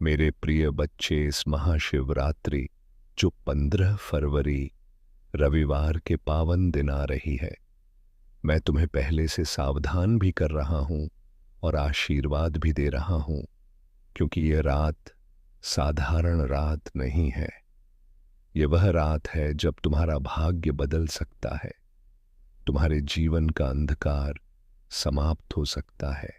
मेरे प्रिय बच्चे, इस महाशिवरात्रि जो 15 फरवरी रविवार के पावन दिन आ रही है, मैं तुम्हें पहले से सावधान भी कर रहा हूं और आशीर्वाद भी दे रहा हूं, क्योंकि यह रात साधारण रात नहीं है। यह वह रात है जब तुम्हारा भाग्य बदल सकता है, तुम्हारे जीवन का अंधकार समाप्त हो सकता है,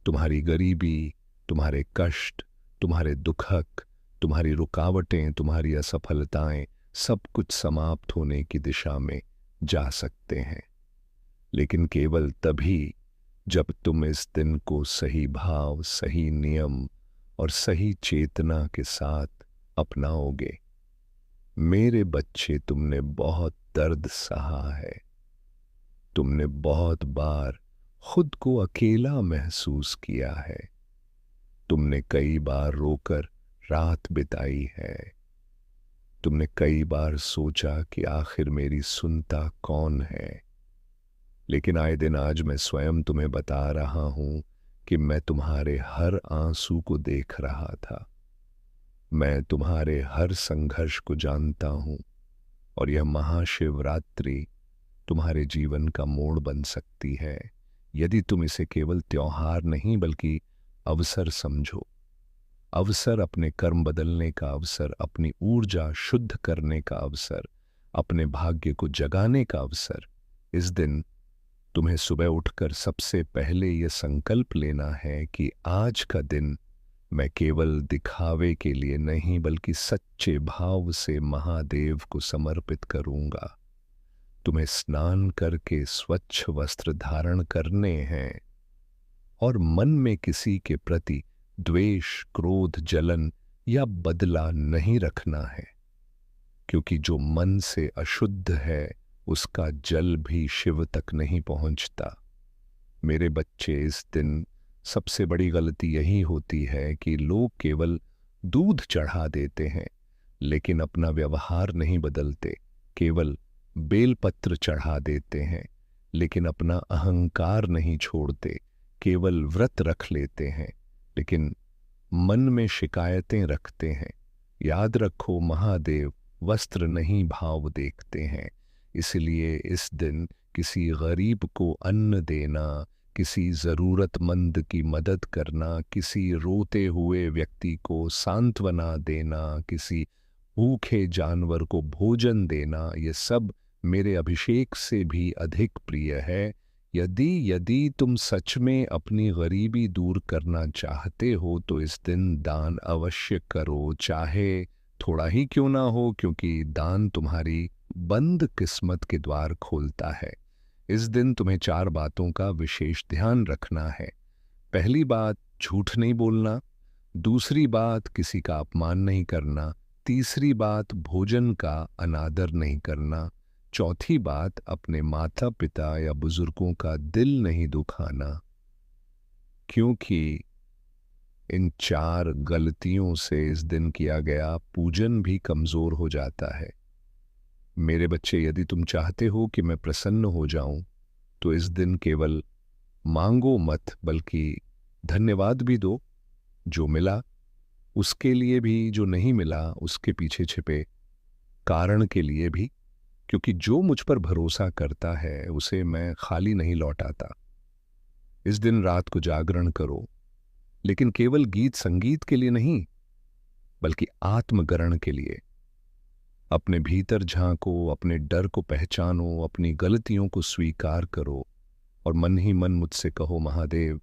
तुम्हारी गरीबी, तुम्हारे कष्ट, तुम्हारे दुखक, तुम्हारी रुकावटें, तुम्हारी असफलताएं सब कुछ समाप्त होने की दिशा में जा सकते हैं। लेकिन केवल तभी जब तुम इस दिन को सही भाव, सही नियम और सही चेतना के साथ अपनाओगे। मेरे बच्चे, तुमने बहुत दर्द सहा है, तुमने बहुत बार खुद को अकेला महसूस किया है, तुमने कई बार रोकर रात बिताई है, तुमने कई बार सोचा कि आखिर मेरी सुनता कौन है। लेकिन आए दिन आज मैं स्वयं तुम्हें बता रहा हूं कि मैं तुम्हारे हर आंसू को देख रहा था, मैं तुम्हारे हर संघर्ष को जानता हूं, और यह महाशिवरात्रि तुम्हारे जीवन का मोड़ बन सकती है यदि तुम इसे केवल त्योहार नहीं बल्कि अवसर समझो। अवसर, अपने कर्म बदलने का अवसर, अपनी ऊर्जा शुद्ध करने का अवसर, अपने भाग्य को जगाने का अवसर। इस दिन तुम्हें सुबह उठकर सबसे पहले यह संकल्प लेना है कि आज का दिन मैं केवल दिखावे के लिए नहीं बल्कि सच्चे भाव से महादेव को समर्पित करूंगा। तुम्हें स्नान करके स्वच्छ वस्त्र धारण करने हैं और मन में किसी के प्रति द्वेष, क्रोध, जलन या बदला नहीं रखना है, क्योंकि जो मन से अशुद्ध है उसका जल भी शिव तक नहीं पहुंचता। मेरे बच्चे, इस दिन सबसे बड़ी गलती यही होती है कि लोग केवल दूध चढ़ा देते हैं लेकिन अपना व्यवहार नहीं बदलते, केवल बेलपत्र चढ़ा देते हैं लेकिन अपना अहंकार नहीं छोड़ते, केवल व्रत रख लेते हैं लेकिन मन में शिकायतें रखते हैं। याद रखो, महादेव वस्त्र नहीं भाव देखते हैं। इसलिए इस दिन किसी गरीब को अन्न देना, किसी ज़रूरतमंद की मदद करना, किसी रोते हुए व्यक्ति को सांत्वना देना, किसी भूखे जानवर को भोजन देना, ये सब मेरे अभिषेक से भी अधिक प्रिय है। यदि यदि तुम सच में अपनी गरीबी दूर करना चाहते हो तो इस दिन दान अवश्य करो, चाहे थोड़ा ही क्यों ना हो, क्योंकि दान तुम्हारी बंद किस्मत के द्वार खोलता है। इस दिन तुम्हें 4 बातों का विशेष ध्यान रखना है। पहली बात, झूठ नहीं बोलना। दूसरी बात, किसी का अपमान नहीं करना। तीसरी बात, भोजन का अनादर नहीं करना। चौथी बात, अपने माता पिता या बुजुर्गों का दिल नहीं दुखाना, क्योंकि इन 4 गलतियों से इस दिन किया गया पूजन भी कमजोर हो जाता है। मेरे बच्चे, यदि तुम चाहते हो कि मैं प्रसन्न हो जाऊं तो इस दिन केवल मांगो मत बल्कि धन्यवाद भी दो। जो मिला उसके लिए भी, जो नहीं मिला उसके पीछे छिपे कारण के लिए भी, क्योंकि जो मुझ पर भरोसा करता है उसे मैं खाली नहीं लौटाता। इस दिन रात को जागरण करो, लेकिन केवल गीत संगीत के लिए नहीं बल्कि आत्मगरण के लिए। अपने भीतर झांको, अपने डर को पहचानो, अपनी गलतियों को स्वीकार करो और मन ही मन मुझसे कहो, महादेव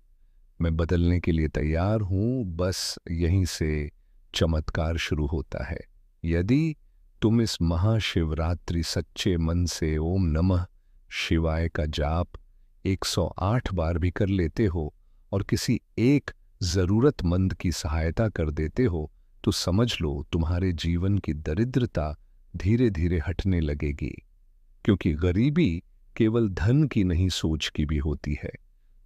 मैं बदलने के लिए तैयार हूं। बस यहीं से चमत्कार शुरू होता है। यदि तुम इस महाशिवरात्रि सच्चे मन से ओम नमः शिवाय का जाप 108 बार भी कर लेते हो और किसी एक जरूरतमंद की सहायता कर देते हो तो समझ लो तुम्हारे जीवन की दरिद्रता धीरे धीरे हटने लगेगी, क्योंकि गरीबी केवल धन की नहीं सोच की भी होती है।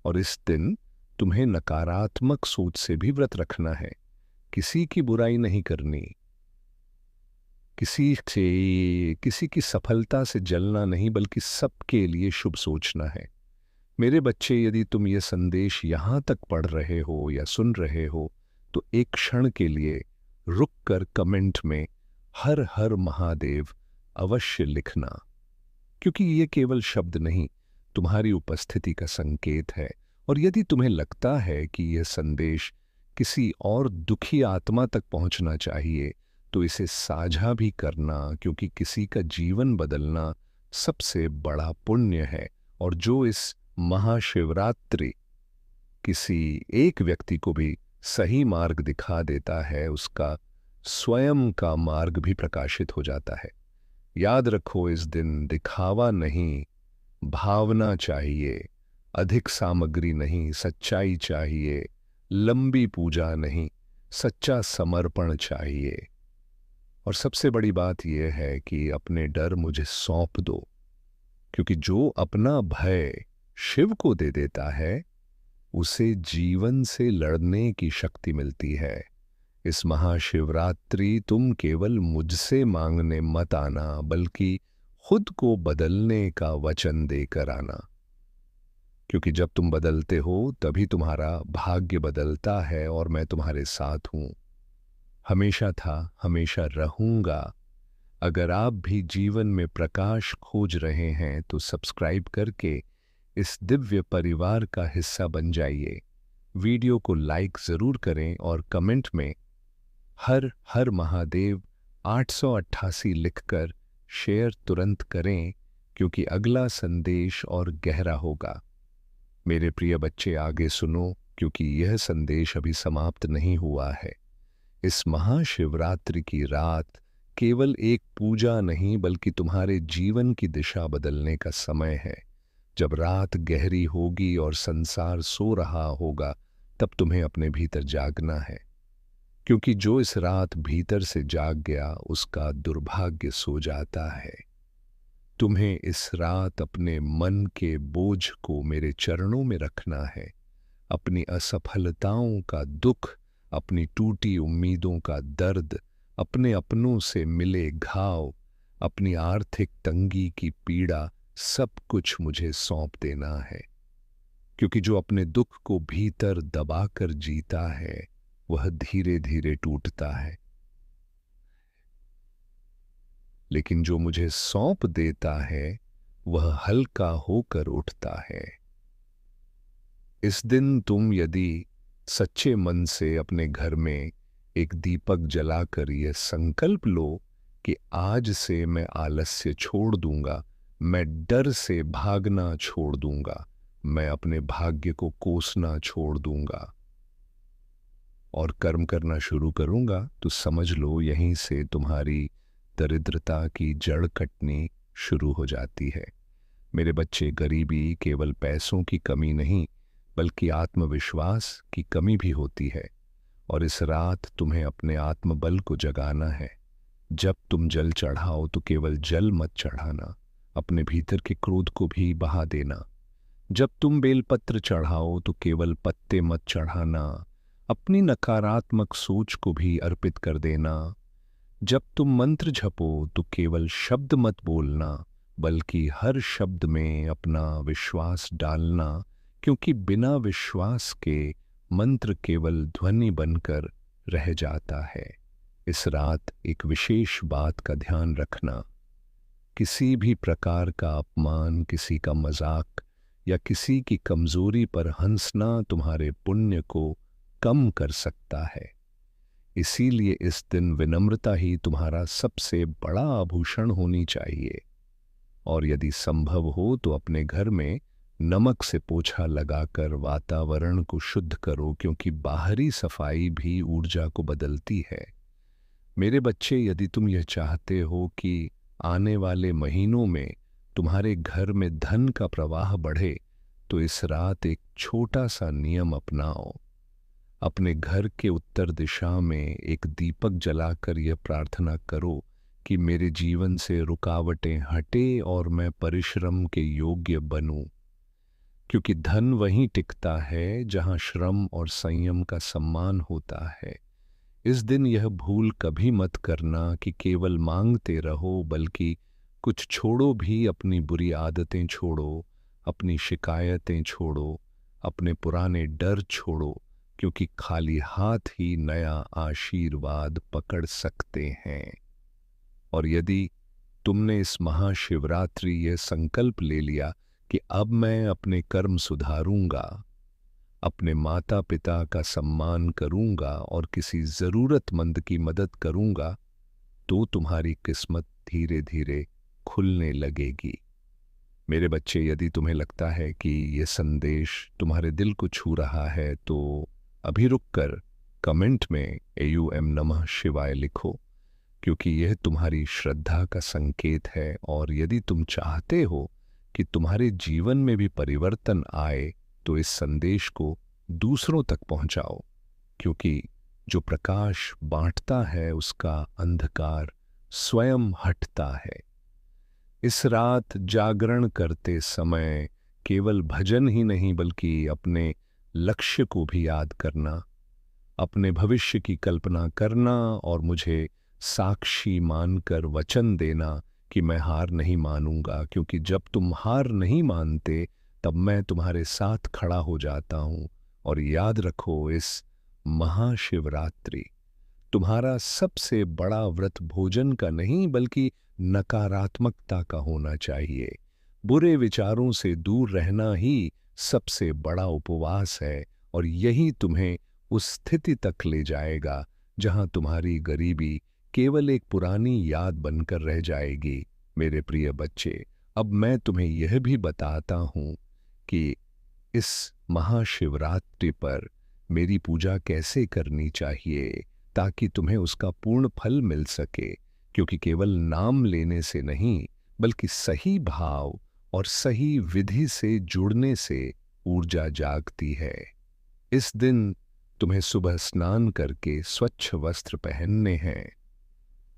और इस दिन तुम्हें नकारात्मक सोच से भी व्रत रखना है। किसी की बुराई नहीं करनी, किसी की सफलता से जलना नहीं बल्कि सबके लिए शुभ सोचना है। मेरे बच्चे, यदि तुम ये संदेश यहाँ तक पढ़ रहे हो या सुन रहे हो तो एक क्षण के लिए रुक कर कमेंट में हर हर महादेव अवश्य लिखना, क्योंकि ये केवल शब्द नहीं, तुम्हारी उपस्थिति का संकेत है। और यदि तुम्हें लगता है कि यह संदेश किसी और दुखी आत्मा तक पहुंचना चाहिए, तो इसे साझा भी करना, क्योंकि किसी का जीवन बदलना सबसे बड़ा पुण्य है। और जो इस महाशिवरात्रि किसी एक व्यक्ति को भी सही मार्ग दिखा देता है, उसका स्वयं का मार्ग भी प्रकाशित हो जाता है। याद रखो, इस दिन दिखावा नहीं, भावना चाहिए। अधिक सामग्री नहीं, सच्चाई चाहिए। लंबी पूजा नहीं, सच्चा समर्पण चाहिए। और सबसे बड़ी बात यह है कि अपने डर मुझे सौंप दो, क्योंकि जो अपना भय शिव को दे देता है, उसे जीवन से लड़ने की शक्ति मिलती है। इस महाशिवरात्रि तुम केवल मुझसे मांगने मत आना, बल्कि खुद को बदलने का वचन देकर आना, क्योंकि जब तुम बदलते हो तभी तुम्हारा भाग्य बदलता है। और मैं तुम्हारे साथ हूं, हमेशा था, हमेशा रहूंगा। अगर आप भी जीवन में प्रकाश खोज रहे हैं तो सब्सक्राइब करके इस दिव्य परिवार का हिस्सा बन जाइए। वीडियो को लाइक जरूर करें और कमेंट में हर हर महादेव 888 लिखकर शेयर तुरंत करें, क्योंकि अगला संदेश और गहरा होगा। मेरे प्रिय बच्चे, आगे सुनो, क्योंकि यह संदेश अभी समाप्त नहीं हुआ है। इस महाशिवरात्रि की रात केवल एक पूजा नहीं, बल्कि तुम्हारे जीवन की दिशा बदलने का समय है। जब रात गहरी होगी और संसार सो रहा होगा, तब तुम्हें अपने भीतर जागना है, क्योंकि जो इस रात भीतर से जाग गया, उसका दुर्भाग्य सो जाता है। तुम्हें इस रात अपने मन के बोझ को मेरे चरणों में रखना है। अपनी असफलताओं का दुख, अपनी टूटी उम्मीदों का दर्द, अपने अपनों से मिले घाव, अपनी आर्थिक तंगी की पीड़ा, सब कुछ मुझे सौंप देना है। क्योंकि जो अपने दुख को भीतर दबाकर जीता है, वह धीरे धीरे टूटता है, लेकिन जो मुझे सौंप देता है, वह हल्का होकर उठता है। इस दिन तुम यदि सच्चे मन से अपने घर में एक दीपक जलाकर यह संकल्प लो कि आज से मैं आलस्य छोड़ दूंगा, मैं डर से भागना छोड़ दूंगा, मैं अपने भाग्य को कोसना छोड़ दूंगा और कर्म करना शुरू करूंगा, तो समझ लो यहीं से तुम्हारी दरिद्रता की जड़ कटनी शुरू हो जाती है। मेरे बच्चे, गरीबी केवल पैसों की कमी नहीं, बल्कि आत्मविश्वास की कमी भी होती है। और इस रात तुम्हें अपने आत्मबल को जगाना है। जब तुम जल चढ़ाओ तो केवल जल मत चढ़ाना, अपने भीतर के क्रोध को भी बहा देना। जब तुम बेलपत्र चढ़ाओ तो केवल पत्ते मत चढ़ाना, अपनी नकारात्मक सोच को भी अर्पित कर देना। जब तुम मंत्र जपो तो केवल शब्द मत बोलना, बल्कि हर शब्द में अपना विश्वास डालना, क्योंकि बिना विश्वास के मंत्र केवल ध्वनि बनकर रह जाता है। इस रात एक विशेष बात का ध्यान रखना, किसी भी प्रकार का अपमान, किसी का मजाक या किसी की कमजोरी पर हंसना तुम्हारे पुण्य को कम कर सकता है। इसीलिए इस दिन विनम्रता ही तुम्हारा सबसे बड़ा आभूषण होनी चाहिए। और यदि संभव हो तो अपने घर में नमक से पोछा लगाकर वातावरण को शुद्ध करो, क्योंकि बाहरी सफाई भी ऊर्जा को बदलती है। मेरे बच्चे, यदि तुम यह चाहते हो कि आने वाले महीनों में तुम्हारे घर में धन का प्रवाह बढ़े, तो इस रात एक छोटा सा नियम अपनाओ। अपने घर के उत्तर दिशा में एक दीपक जलाकर यह प्रार्थना करो कि मेरे जीवन से रुकावटें हटे और मैं परिश्रम के योग्य बनूं, क्योंकि धन वहीं टिकता है जहां श्रम और संयम का सम्मान होता है। इस दिन यह भूल कभी मत करना कि केवल मांगते रहो, बल्कि कुछ छोड़ो भी। अपनी बुरी आदतें छोड़ो, अपनी शिकायतें छोड़ो, अपने पुराने डर छोड़ो, क्योंकि खाली हाथ ही नया आशीर्वाद पकड़ सकते हैं। और यदि तुमने इस महाशिवरात्रि यह संकल्प ले लिया कि अब मैं अपने कर्म सुधारूंगा, अपने माता पिता का सम्मान करूंगा और किसी जरूरतमंद की मदद करूंगा, तो तुम्हारी किस्मत धीरे धीरे खुलने लगेगी। मेरे बच्चे, यदि तुम्हें लगता है कि यह संदेश तुम्हारे दिल को छू रहा है तो अभी रुककर कमेंट में एयूएम नमः शिवाय लिखो, क्योंकि यह तुम्हारी श्रद्धा का संकेत है। और यदि तुम चाहते हो कि तुम्हारे जीवन में भी परिवर्तन आए तो इस संदेश को दूसरों तक पहुंचाओ, क्योंकि जो प्रकाश बांटता है उसका अंधकार स्वयं हटता है। इस रात जागरण करते समय केवल भजन ही नहीं बल्कि अपने लक्ष्य को भी याद करना, अपने भविष्य की कल्पना करना और मुझे साक्षी मानकर वचन देना कि मैं हार नहीं मानूंगा, क्योंकि जब तुम हार नहीं मानते तब मैं तुम्हारे साथ खड़ा हो जाता हूं। और याद रखो, इस महाशिवरात्रि तुम्हारा सबसे बड़ा व्रत भोजन का नहीं बल्कि नकारात्मकता का होना चाहिए। बुरे विचारों से दूर रहना ही सबसे बड़ा उपवास है, और यही तुम्हें उस स्थिति तक ले जाएगा जहां तुम्हारी गरीबी केवल एक पुरानी याद बनकर रह जाएगी। मेरे प्रिय बच्चे, अब मैं तुम्हें यह भी बताता हूं कि इस महाशिवरात्रि पर मेरी पूजा कैसे करनी चाहिए ताकि तुम्हें उसका पूर्ण फल मिल सके, क्योंकि केवल नाम लेने से नहीं बल्कि सही भाव और सही विधि से जुड़ने से ऊर्जा जागती है। इस दिन तुम्हें सुबह स्नान करके स्वच्छ वस्त्र पहनने हैं,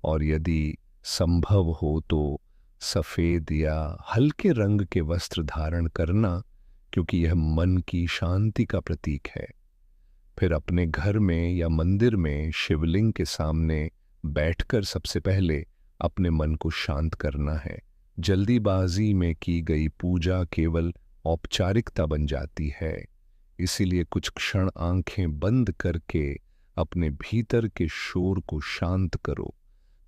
और यदि संभव हो तो सफेद या हल्के रंग के वस्त्र धारण करना, क्योंकि यह मन की शांति का प्रतीक है। फिर अपने घर में या मंदिर में शिवलिंग के सामने बैठकर सबसे पहले अपने मन को शांत करना है। जल्दीबाजी में की गई पूजा केवल औपचारिकता बन जाती है, इसीलिए कुछ क्षण आंखें बंद करके अपने भीतर के शोर को शांत करो।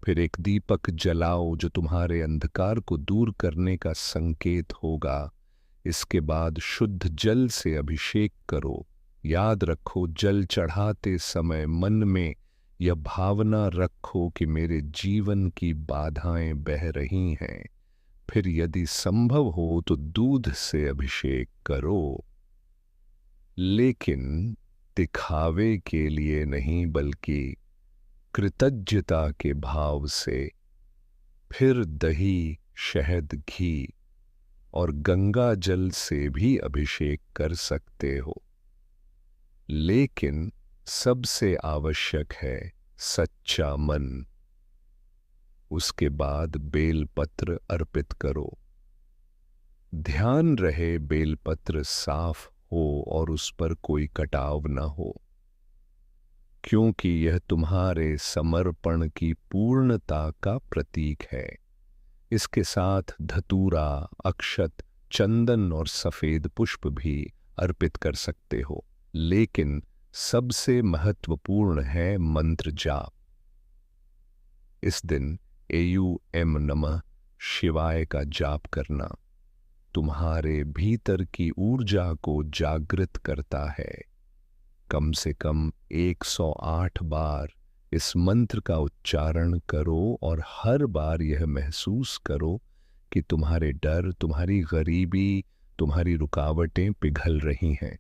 फिर एक दीपक जलाओ जो तुम्हारे अंधकार को दूर करने का संकेत होगा। इसके बाद शुद्ध जल से अभिषेक करो। याद रखो, जल चढ़ाते समय मन में यह भावना रखो कि मेरे जीवन की बाधाएं बह रही हैं। फिर यदि संभव हो तो दूध से अभिषेक करो, लेकिन दिखावे के लिए नहीं बल्कि कृतज्ञता के भाव से। फिर दही, शहद, घी और गंगा जल से भी अभिषेक कर सकते हो, लेकिन सबसे आवश्यक है सच्चा मन। उसके बाद बेलपत्र अर्पित करो। ध्यान रहे बेलपत्र साफ हो और उस पर कोई कटाव न हो, क्योंकि यह तुम्हारे समर्पण की पूर्णता का प्रतीक है। इसके साथ धतूरा, अक्षत, चंदन और सफेद पुष्प भी अर्पित कर सकते हो, लेकिन सबसे महत्वपूर्ण है मंत्र जाप। इस दिन एयूएम नमः शिवाय का जाप करना तुम्हारे भीतर की ऊर्जा को जागृत करता है। कम से कम 108 बार इस मंत्र का उच्चारण करो और हर बार यह महसूस करो कि तुम्हारे डर, तुम्हारी गरीबी, तुम्हारी रुकावटें पिघल रही हैं।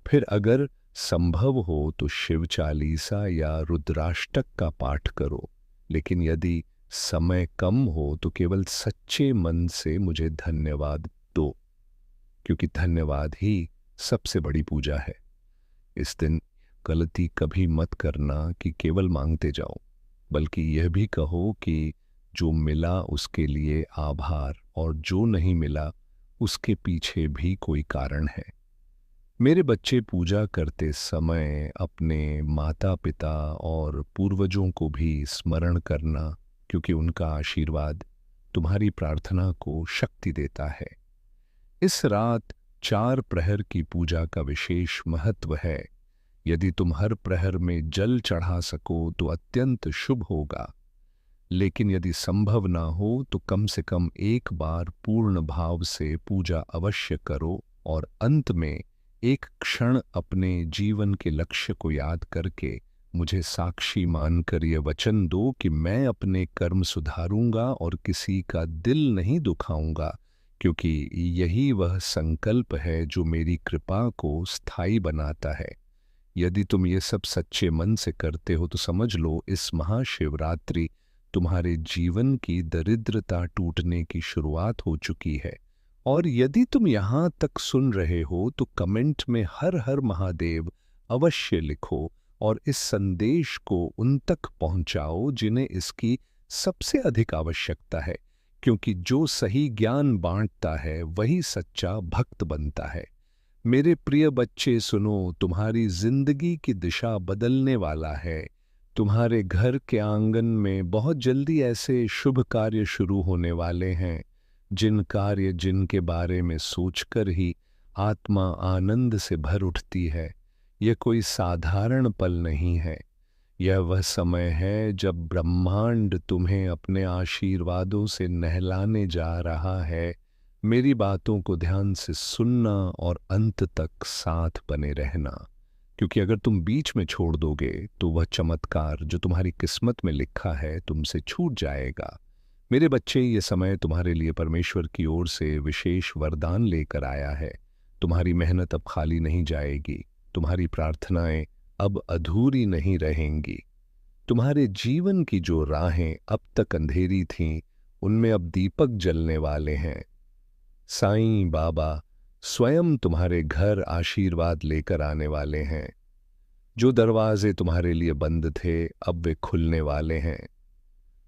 फिर अगर संभव हो तो शिव चालीसा या रुद्राष्टक का पाठ करो, लेकिन यदि समय कम हो तो केवल सच्चे मन से मुझे धन्यवाद दो, क्योंकि धन्यवाद ही सबसे बड़ी पूजा है। इस दिन गलती कभी मत करना कि केवल मांगते जाओ, बल्कि यह भी कहो कि जो मिला उसके लिए आभार और जो नहीं मिला उसके पीछे भी कोई कारण है। मेरे बच्चे, पूजा करते समय अपने माता पिता और पूर्वजों को भी स्मरण करना, क्योंकि उनका आशीर्वाद तुम्हारी प्रार्थना को शक्ति देता है। इस रात 4 प्रहर की पूजा का विशेष महत्व है। यदि तुम हर प्रहर में जल चढ़ा सको तो अत्यंत शुभ होगा, लेकिन यदि संभव ना हो तो कम से कम एक बार पूर्ण भाव से पूजा अवश्य करो और अंत में एक क्षण अपने जीवन के लक्ष्य को याद करके मुझे साक्षी मानकर यह वचन दो कि मैं अपने कर्म सुधारूंगा और किसी का दिल नहीं दुखाऊंगा, क्योंकि यही वह संकल्प है जो मेरी कृपा को स्थायी बनाता है। यदि तुम ये सब सच्चे मन से करते हो तो समझ लो इस महाशिवरात्रि तुम्हारे जीवन की दरिद्रता टूटने की शुरुआत हो चुकी है। और यदि तुम यहाँ तक सुन रहे हो तो कमेंट में हर हर महादेव अवश्य लिखो और इस संदेश को उन तक पहुंचाओ जिन्हें इसकी सबसे अधिक आवश्यकता है, क्योंकि जो सही ज्ञान बांटता है वही सच्चा भक्त बनता है। मेरे प्रिय बच्चे सुनो, तुम्हारी जिंदगी की दिशा बदलने वाला है। तुम्हारे घर के आंगन में बहुत जल्दी ऐसे शुभ कार्य शुरू होने वाले हैं जिनके बारे में सोचकर ही आत्मा आनंद से भर उठती है। यह कोई साधारण पल नहीं है, यह वह समय है जब ब्रह्मांड तुम्हें अपने आशीर्वादों से नहलाने जा रहा है। मेरी बातों को ध्यान से सुनना और अंत तक साथ बने रहना, क्योंकि अगर तुम बीच में छोड़ दोगे तो वह चमत्कार जो तुम्हारी किस्मत में लिखा है तुमसे छूट जाएगा। मेरे बच्चे, ये समय तुम्हारे लिए परमेश्वर की ओर से विशेष वरदान लेकर आया है। तुम्हारी मेहनत अब खाली नहीं जाएगी, तुम्हारी प्रार्थनाएं अब अधूरी नहीं रहेंगी। तुम्हारे जीवन की जो राहें अब तक अंधेरी थीं, उनमें अब दीपक जलने वाले हैं। साईं बाबा स्वयं तुम्हारे घर आशीर्वाद लेकर आने वाले हैं। जो दरवाजे तुम्हारे लिए बंद थे अब वे खुलने वाले हैं।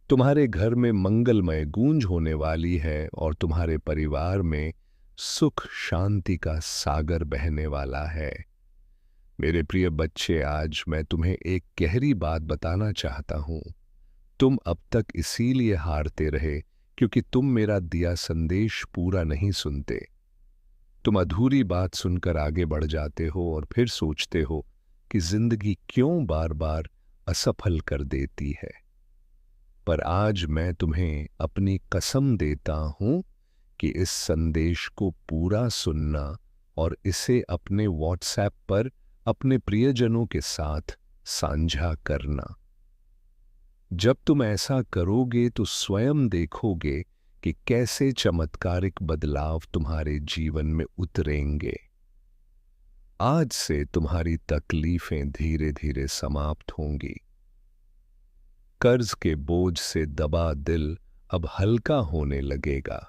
तुम्हारे घर में मंगलमय गूंज होने वाली है और तुम्हारे परिवार में सुख शांति का सागर बहने वाला है। मेरे प्रिय बच्चे, आज मैं तुम्हें एक गहरी बात बताना चाहता हूं। तुम अब तक इसीलिए हारते रहे क्योंकि तुम मेरा दिया संदेश पूरा नहीं सुनते। तुम अधूरी बात सुनकर आगे बढ़ जाते हो और फिर सोचते हो कि जिंदगी क्यों बार बार असफल कर देती है। पर आज मैं तुम्हें अपनी कसम देता हूं कि इस संदेश को पूरा सुनना और इसे अपने व्हाट्सएप पर अपने प्रियजनों के साथ साझा करना। जब तुम ऐसा करोगे तो स्वयं देखोगे कि कैसे चमत्कारिक बदलाव तुम्हारे जीवन में उतरेंगे। आज से तुम्हारी तकलीफें धीरे धीरे समाप्त होंगी। कर्ज के बोझ से दबा दिल अब हल्का होने लगेगा।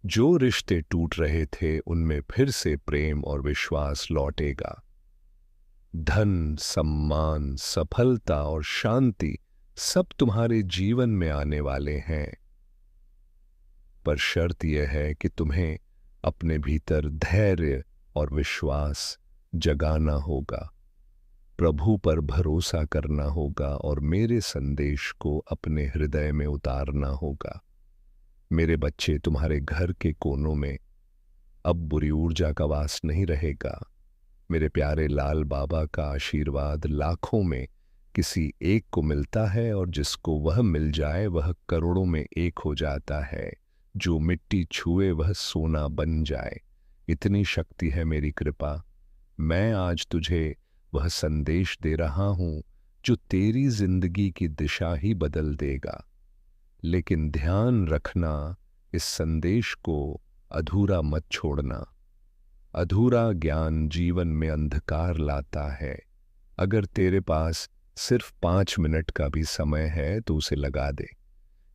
जो रिश्ते टूट रहे थे उनमें फिर से प्रेम और विश्वास लौटेगा। धन, सम्मान, सफलता और शांति सब तुम्हारे जीवन में आने वाले हैं। पर शर्त यह है कि तुम्हें अपने भीतर धैर्य और विश्वास जगाना होगा, प्रभु पर भरोसा करना होगा और मेरे संदेश को अपने हृदय में उतारना होगा। मेरे बच्चे, तुम्हारे घर के कोनों में अब बुरी ऊर्जा का वास नहीं रहेगा। मेरे प्यारे लाल बाबा का आशीर्वाद लाखों में किसी एक को मिलता है और जिसको वह मिल जाए वह करोड़ों में एक हो जाता है। जो मिट्टी छुए वह सोना बन जाए, इतनी शक्ति है मेरी कृपा। मैं आज तुझे वह संदेश दे रहा हूं जो तेरी जिंदगी की दिशा ही बदल देगा। लेकिन ध्यान रखना, इस संदेश को अधूरा मत छोड़ना। अधूरा ज्ञान जीवन में अंधकार लाता है। अगर तेरे पास सिर्फ 5 मिनट का भी समय है तो उसे लगा दे,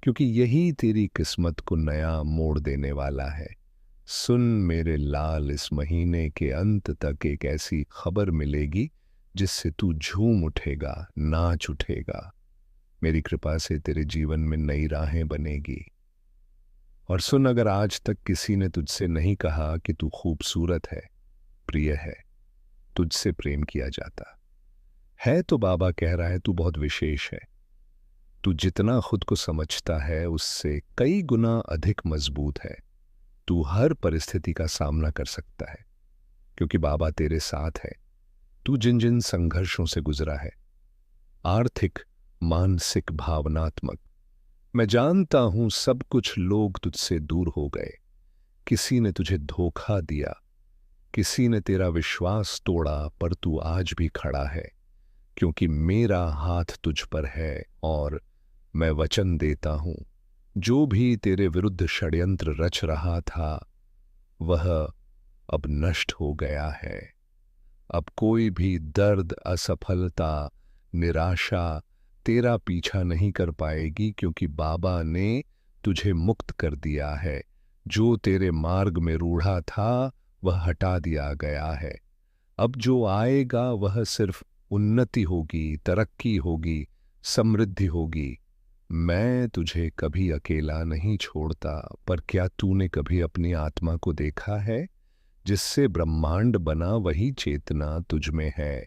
क्योंकि यही तेरी किस्मत को नया मोड़ देने वाला है। सुन मेरे लाल, इस महीने के अंत तक एक ऐसी खबर मिलेगी जिससे तू झूम उठेगा, नाच उठेगा। मेरी कृपा से तेरे जीवन में नई राहें बनेगी। और सुन, अगर आज तक किसी ने तुझसे नहीं कहा कि तू खूबसूरत है, प्रिय है, तुझसे प्रेम किया जाता है, तो बाबा कह रहा है तू बहुत विशेष है। तू जितना खुद को समझता है उससे कई गुना अधिक मजबूत है। तू हर परिस्थिति का सामना कर सकता है क्योंकि बाबा तेरे साथ है। तू जिन जिन संघर्षों से गुजरा है, आर्थिक, मानसिक, भावनात्मक, मैं जानता हूं सब कुछ लोग तुझसे दूर हो गए। किसी ने तुझे धोखा दिया, किसी ने तेरा विश्वास तोड़ा, पर तू आज भी खड़ा है क्योंकि मेरा हाथ तुझ पर है। और मैं वचन देता हूं, जो भी तेरे विरुद्ध षड्यंत्र रच रहा था वह अब नष्ट हो गया है। अब कोई भी दर्द, असफलता, निराशा तेरा पीछा नहीं कर पाएगी, क्योंकि बाबा ने तुझे मुक्त कर दिया है। जो तेरे मार्ग में रूढ़ा था वह हटा दिया गया है। अब जो आएगा वह सिर्फ उन्नति होगी, तरक्की होगी, समृद्धि होगी। मैं तुझे कभी अकेला नहीं छोड़ता, पर क्या तूने कभी अपनी आत्मा को देखा है? जिससे ब्रह्मांड बना वही चेतना तुझ में है।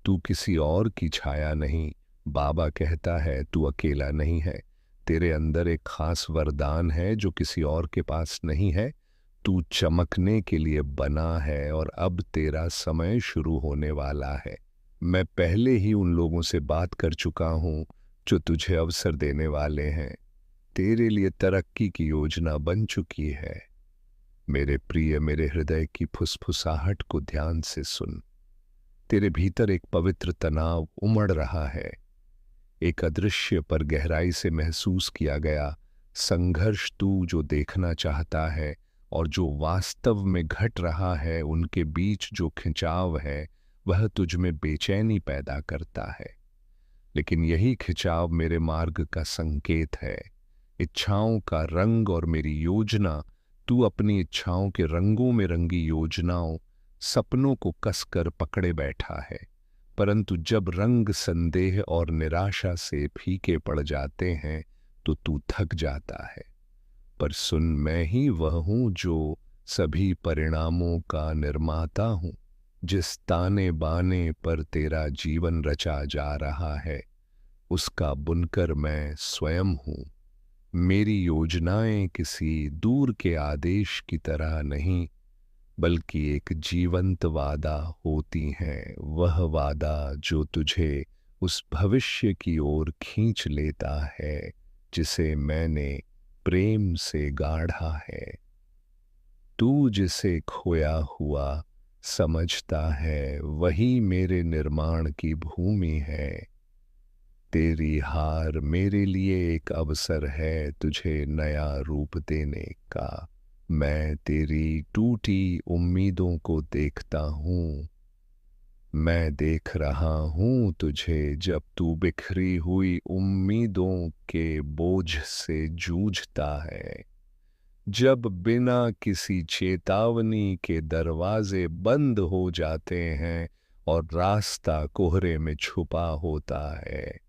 तू किसी और की छाया नहीं। बाबा कहता है तू अकेला नहीं है। तेरे अंदर एक खास वरदान है जो किसी और के पास नहीं है। तू चमकने के लिए बना है और अब तेरा समय शुरू होने वाला है। मैं पहले ही उन लोगों से बात कर चुका हूं जो तुझे अवसर देने वाले हैं। तेरे लिए तरक्की की योजना बन चुकी है। मेरे प्रिय, मेरे हृदय की फुसफुसाहट को ध्यान से सुन। तेरे भीतर एक पवित्र तनाव उमड़ रहा है, एक अदृश्य पर गहराई से महसूस किया गया संघर्ष। तू जो देखना चाहता है और जो वास्तव में घट रहा है, उनके बीच जो खिंचाव है वह तुझ में बेचैनी पैदा करता है। लेकिन यही खिंचाव मेरे मार्ग का संकेत है, इच्छाओं का रंग और मेरी योजना। तू अपनी इच्छाओं के रंगों में रंगी योजनाओं, सपनों को कसकर पकड़े बैठा है, परंतु जब रंग संदेह और निराशा से फीके पड़ जाते हैं तो तू थक जाता है। पर सुन, मैं ही वह हूं जो सभी परिणामों का निर्माता हूं। जिस ताने बाने पर तेरा जीवन रचा जा रहा है उसका बुनकर मैं स्वयं हूं। मेरी योजनाएं किसी दूर के आदेश की तरह नहीं, बल्कि एक जीवंत वादा होती हैं। वह वादा जो तुझे उस भविष्य की ओर खींच लेता है जिसे मैंने प्रेम से गाढ़ा है। तू जिसे खोया हुआ समझता है वही मेरे निर्माण की भूमि है। तेरी हार मेरे लिए एक अवसर है तुझे नया रूप देने का। मैं तेरी टूटी उम्मीदों को देखता हूँ। मैं देख रहा हूँ तुझे जब तू बिखरी हुई उम्मीदों के बोझ से जूझता है, जब बिना किसी चेतावनी के दरवाजे बंद हो जाते हैं और रास्ता कोहरे में छुपा होता है।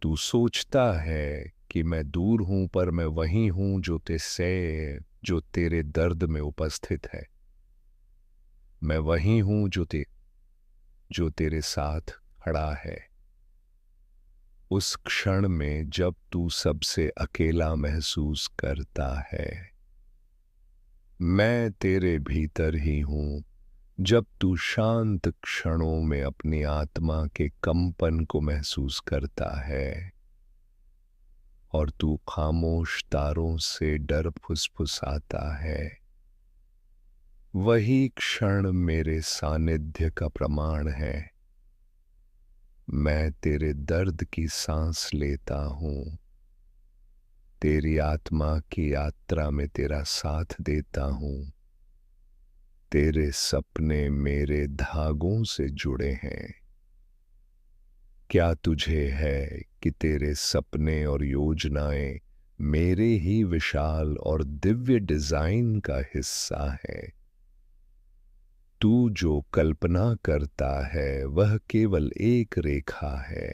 तू सोचता है कि मैं दूर हूं, पर मैं वहीं हूं जो तेरे दर्द में उपस्थित है। मैं वहीं हूं जो तेरे साथ खड़ा है उस क्षण में जब तू सबसे अकेला महसूस करता है। मैं तेरे भीतर ही हूं जब तू शांत क्षणों में अपनी आत्मा के कंपन को महसूस करता है और तू खामोश तारों से डर फुसफुसाता है। वही क्षण मेरे सानिध्य का प्रमाण है। मैं तेरे दर्द की सांस लेता हूँ, तेरी आत्मा की यात्रा में तेरा साथ देता हूँ। तेरे सपने मेरे धागों से जुड़े हैं। क्या तुझे है कि तेरे सपने और योजनाएं मेरे ही विशाल और दिव्य डिजाइन का हिस्सा है? तू जो कल्पना करता है वह केवल एक रेखा है।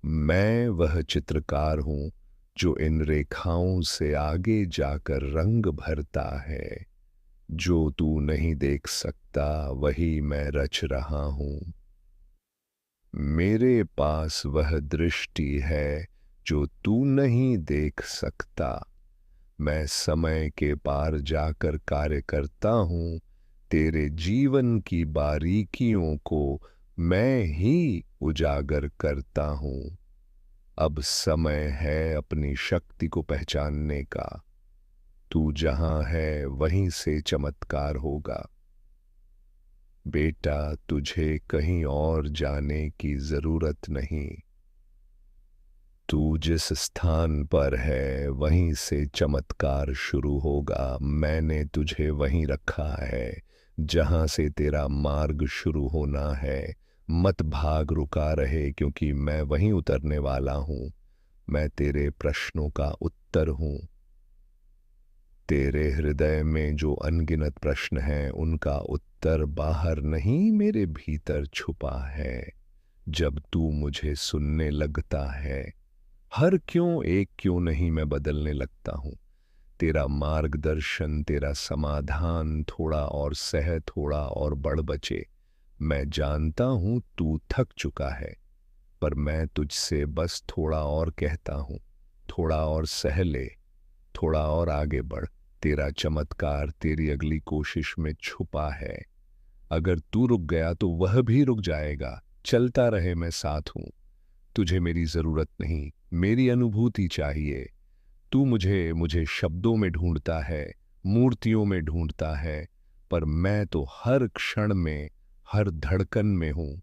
मैं वह चित्रकार हूं जो इन रेखाओं से आगे जाकर रंग भरता है। जो तू नहीं देख सकता वही मैं रच रहा हूं। मेरे पास वह दृष्टि है जो तू नहीं देख सकता। मैं समय के पार जाकर कार्य करता हूँ, तेरे जीवन की बारीकियों को मैं ही उजागर करता हूं। अब समय है अपनी शक्ति को पहचानने का। तू जहां है वहीं से चमत्कार होगा। बेटा, तुझे कहीं और जाने की जरूरत नहीं। तू जिस स्थान पर है वहीं से चमत्कार शुरू होगा। मैंने तुझे वहीं रखा है जहां से तेरा मार्ग शुरू होना है। मत भाग, रुका रहे, क्योंकि मैं वहीं उतरने वाला हूं। मैं तेरे प्रश्नों का उत्तर हूं। तेरे हृदय में जो अनगिनत प्रश्न हैं उनका उत्तर बाहर नहीं, मेरे भीतर छुपा है। जब तू मुझे सुनने लगता है, हर क्यों एक क्यों नहीं मैं बदलने लगता हूं। तेरा मार्गदर्शन, तेरा समाधान, थोड़ा और सह, थोड़ा और बढ़ बचे। मैं जानता हूं तू थक चुका है, पर मैं तुझसे बस थोड़ा और कहता हूं। थोड़ा और सह ले, थोड़ा और आगे बढ़। तेरा चमत्कार तेरी अगली कोशिश में छुपा है। अगर तू रुक गया तो वह भी रुक जाएगा। चलता रहे, मैं साथ हूं। तुझे मेरी जरूरत नहीं, मेरी अनुभूति चाहिए। तू मुझे मुझे शब्दों में ढूंढता है, मूर्तियों में ढूंढता है, पर मैं तो हर क्षण में, हर धड़कन में हूं।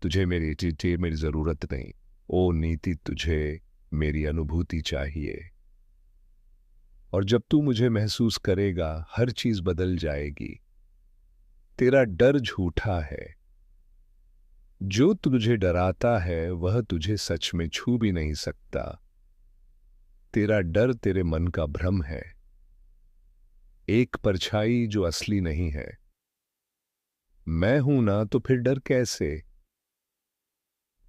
तुझे मेरी जरूरत नहीं। ओ नीति, तुझे मेरी अनुभूति चाहिए। और जब तू मुझे महसूस करेगा, हर चीज बदल जाएगी। तेरा डर झूठा है। जो तुझे डराता है वह तुझे सच में छू भी नहीं सकता। तेरा डर तेरे मन का भ्रम है, एक परछाई जो असली नहीं है। मैं हूं ना, तो फिर डर कैसे?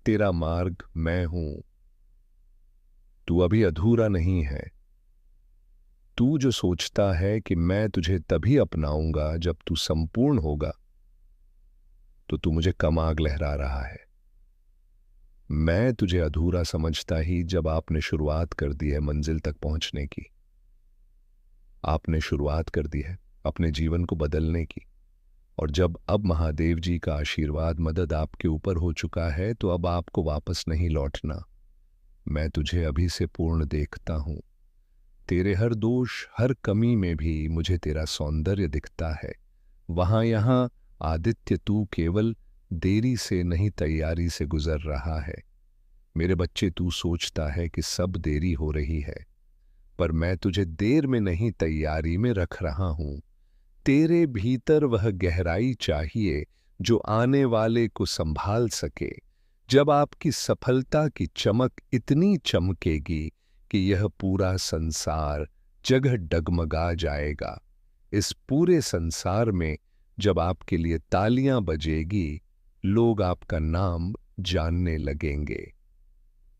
तेरा मार्ग मैं हूं। तू अभी अधूरा नहीं है। तू जो सोचता है कि मैं तुझे तभी अपनाऊंगा जब तू संपूर्ण होगा, तो तू मुझे कम आग लहरा रहा है। मैं तुझे अधूरा समझता ही जब आपने शुरुआत कर दी है मंजिल तक पहुंचने की। आपने शुरुआत कर दी है अपने जीवन को बदलने की। और जब अब महादेव जी का आशीर्वाद, मदद आपके ऊपर हो चुका है, तो अब आपको वापस नहीं लौटना। मैं तुझे अभी से पूर्ण देखता हूं। तेरे हर दोष, हर कमी में भी मुझे तेरा सौंदर्य दिखता है। वहां यहां आदित्य, तू केवल देरी से नहीं, तैयारी से गुजर रहा है। मेरे बच्चे, तू सोचता है कि सब देरी हो रही है, पर मैं तुझे देर में नहीं, तैयारी में रख रहा हूं। तेरे भीतर वह गहराई चाहिए जो आने वाले को संभाल सके। जब आपकी सफलता की चमक इतनी चमकेगी कि यह पूरा संसार जगह डगमगा जाएगा। इस पूरे संसार में जब आपके लिए तालियां बजेगी, लोग आपका नाम जानने लगेंगे।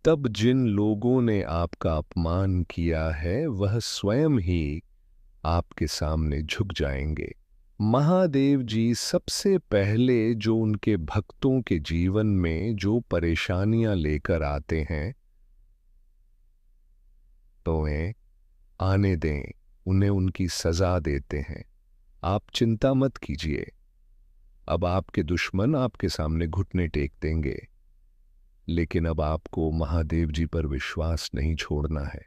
तब जिन लोगों ने आपका अपमान किया है वह स्वयं ही आपके सामने झुक जाएंगे। महादेव जी सबसे पहले जो उनके भक्तों के जीवन में जो परेशानियां लेकर आते हैं, तो उन्हें आने दें, उन्हें उनकी सजा देते हैं। आप चिंता मत कीजिए। अब आपके दुश्मन आपके सामने घुटने टेक देंगे, लेकिन अब आपको महादेव जी पर विश्वास नहीं छोड़ना है।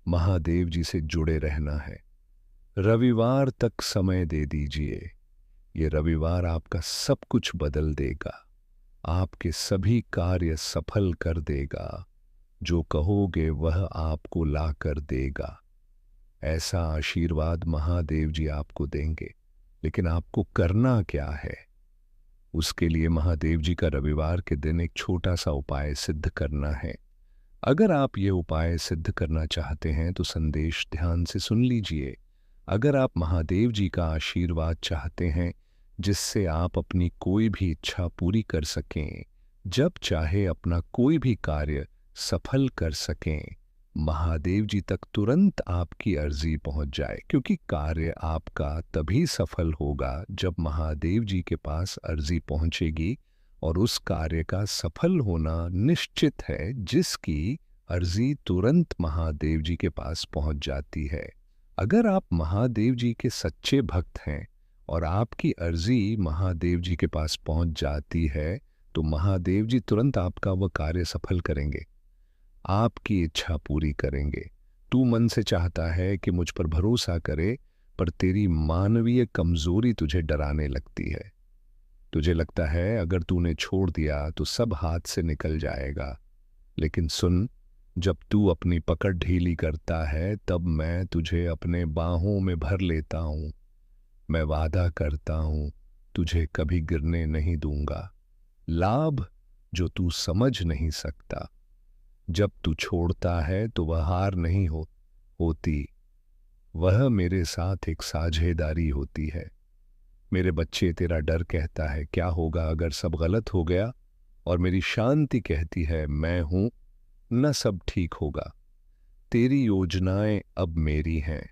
महादेव जी से जुड़े रहना है। रविवार तक समय दे दीजिए। ये रविवार आपका सब कुछ बदल देगा। आपके सभी कार्य सफल कर देगा। जो कहोगे वह आपको ला कर देगा। ऐसा आशीर्वाद महादेव जी आपको देंगे। लेकिन आपको करना क्या है? उसके लिए महादेव जी का रविवार के दिन एक छोटा सा उपाय सिद्ध करना है। अगर आप ये उपाय सिद्ध करना चाहते हैं तो संदेश ध्यान से सुन लीजिए। अगर आप महादेव जी का आशीर्वाद चाहते हैं जिससे आप अपनी कोई भी इच्छा पूरी कर सकें, जब चाहे अपना कोई भी कार्य सफल कर सकें, महादेव जी तक तुरंत आपकी अर्जी पहुंच जाए, क्योंकि कार्य आपका तभी सफल होगा जब महादेव जी के पास अर्जी पहुंचेगी। और उस कार्य का सफल होना निश्चित है जिसकी अर्जी तुरंत महादेव जी के पास पहुंच जाती है। अगर आप महादेव जी के सच्चे भक्त हैं और आपकी अर्जी महादेव जी के पास पहुंच जाती है तो महादेव जी तुरंत आपका वह कार्य सफल करेंगे, आपकी इच्छा पूरी करेंगे। तू मन से चाहता है कि मुझ पर भरोसा करे, पर तेरी मानवीय कमजोरी तुझे डराने लगती है। तुझे लगता है अगर तूने छोड़ दिया तो सब हाथ से निकल जाएगा। लेकिन सुन, जब तू अपनी पकड़ ढीली करता है तब मैं तुझे अपने बाहों में भर लेता हूं। मैं वादा करता हूं तुझे कभी गिरने नहीं दूंगा। लाभ जो तू समझ नहीं सकता। जब तू छोड़ता है तो वह हार नहीं होती, वह मेरे साथ एक साझेदारी होती है। मेरे बच्चे, तेरा डर कहता है क्या होगा अगर सब गलत हो गया, और मेरी शांति कहती है मैं हूं न, सब ठीक होगा। तेरी योजनाएं अब मेरी हैं।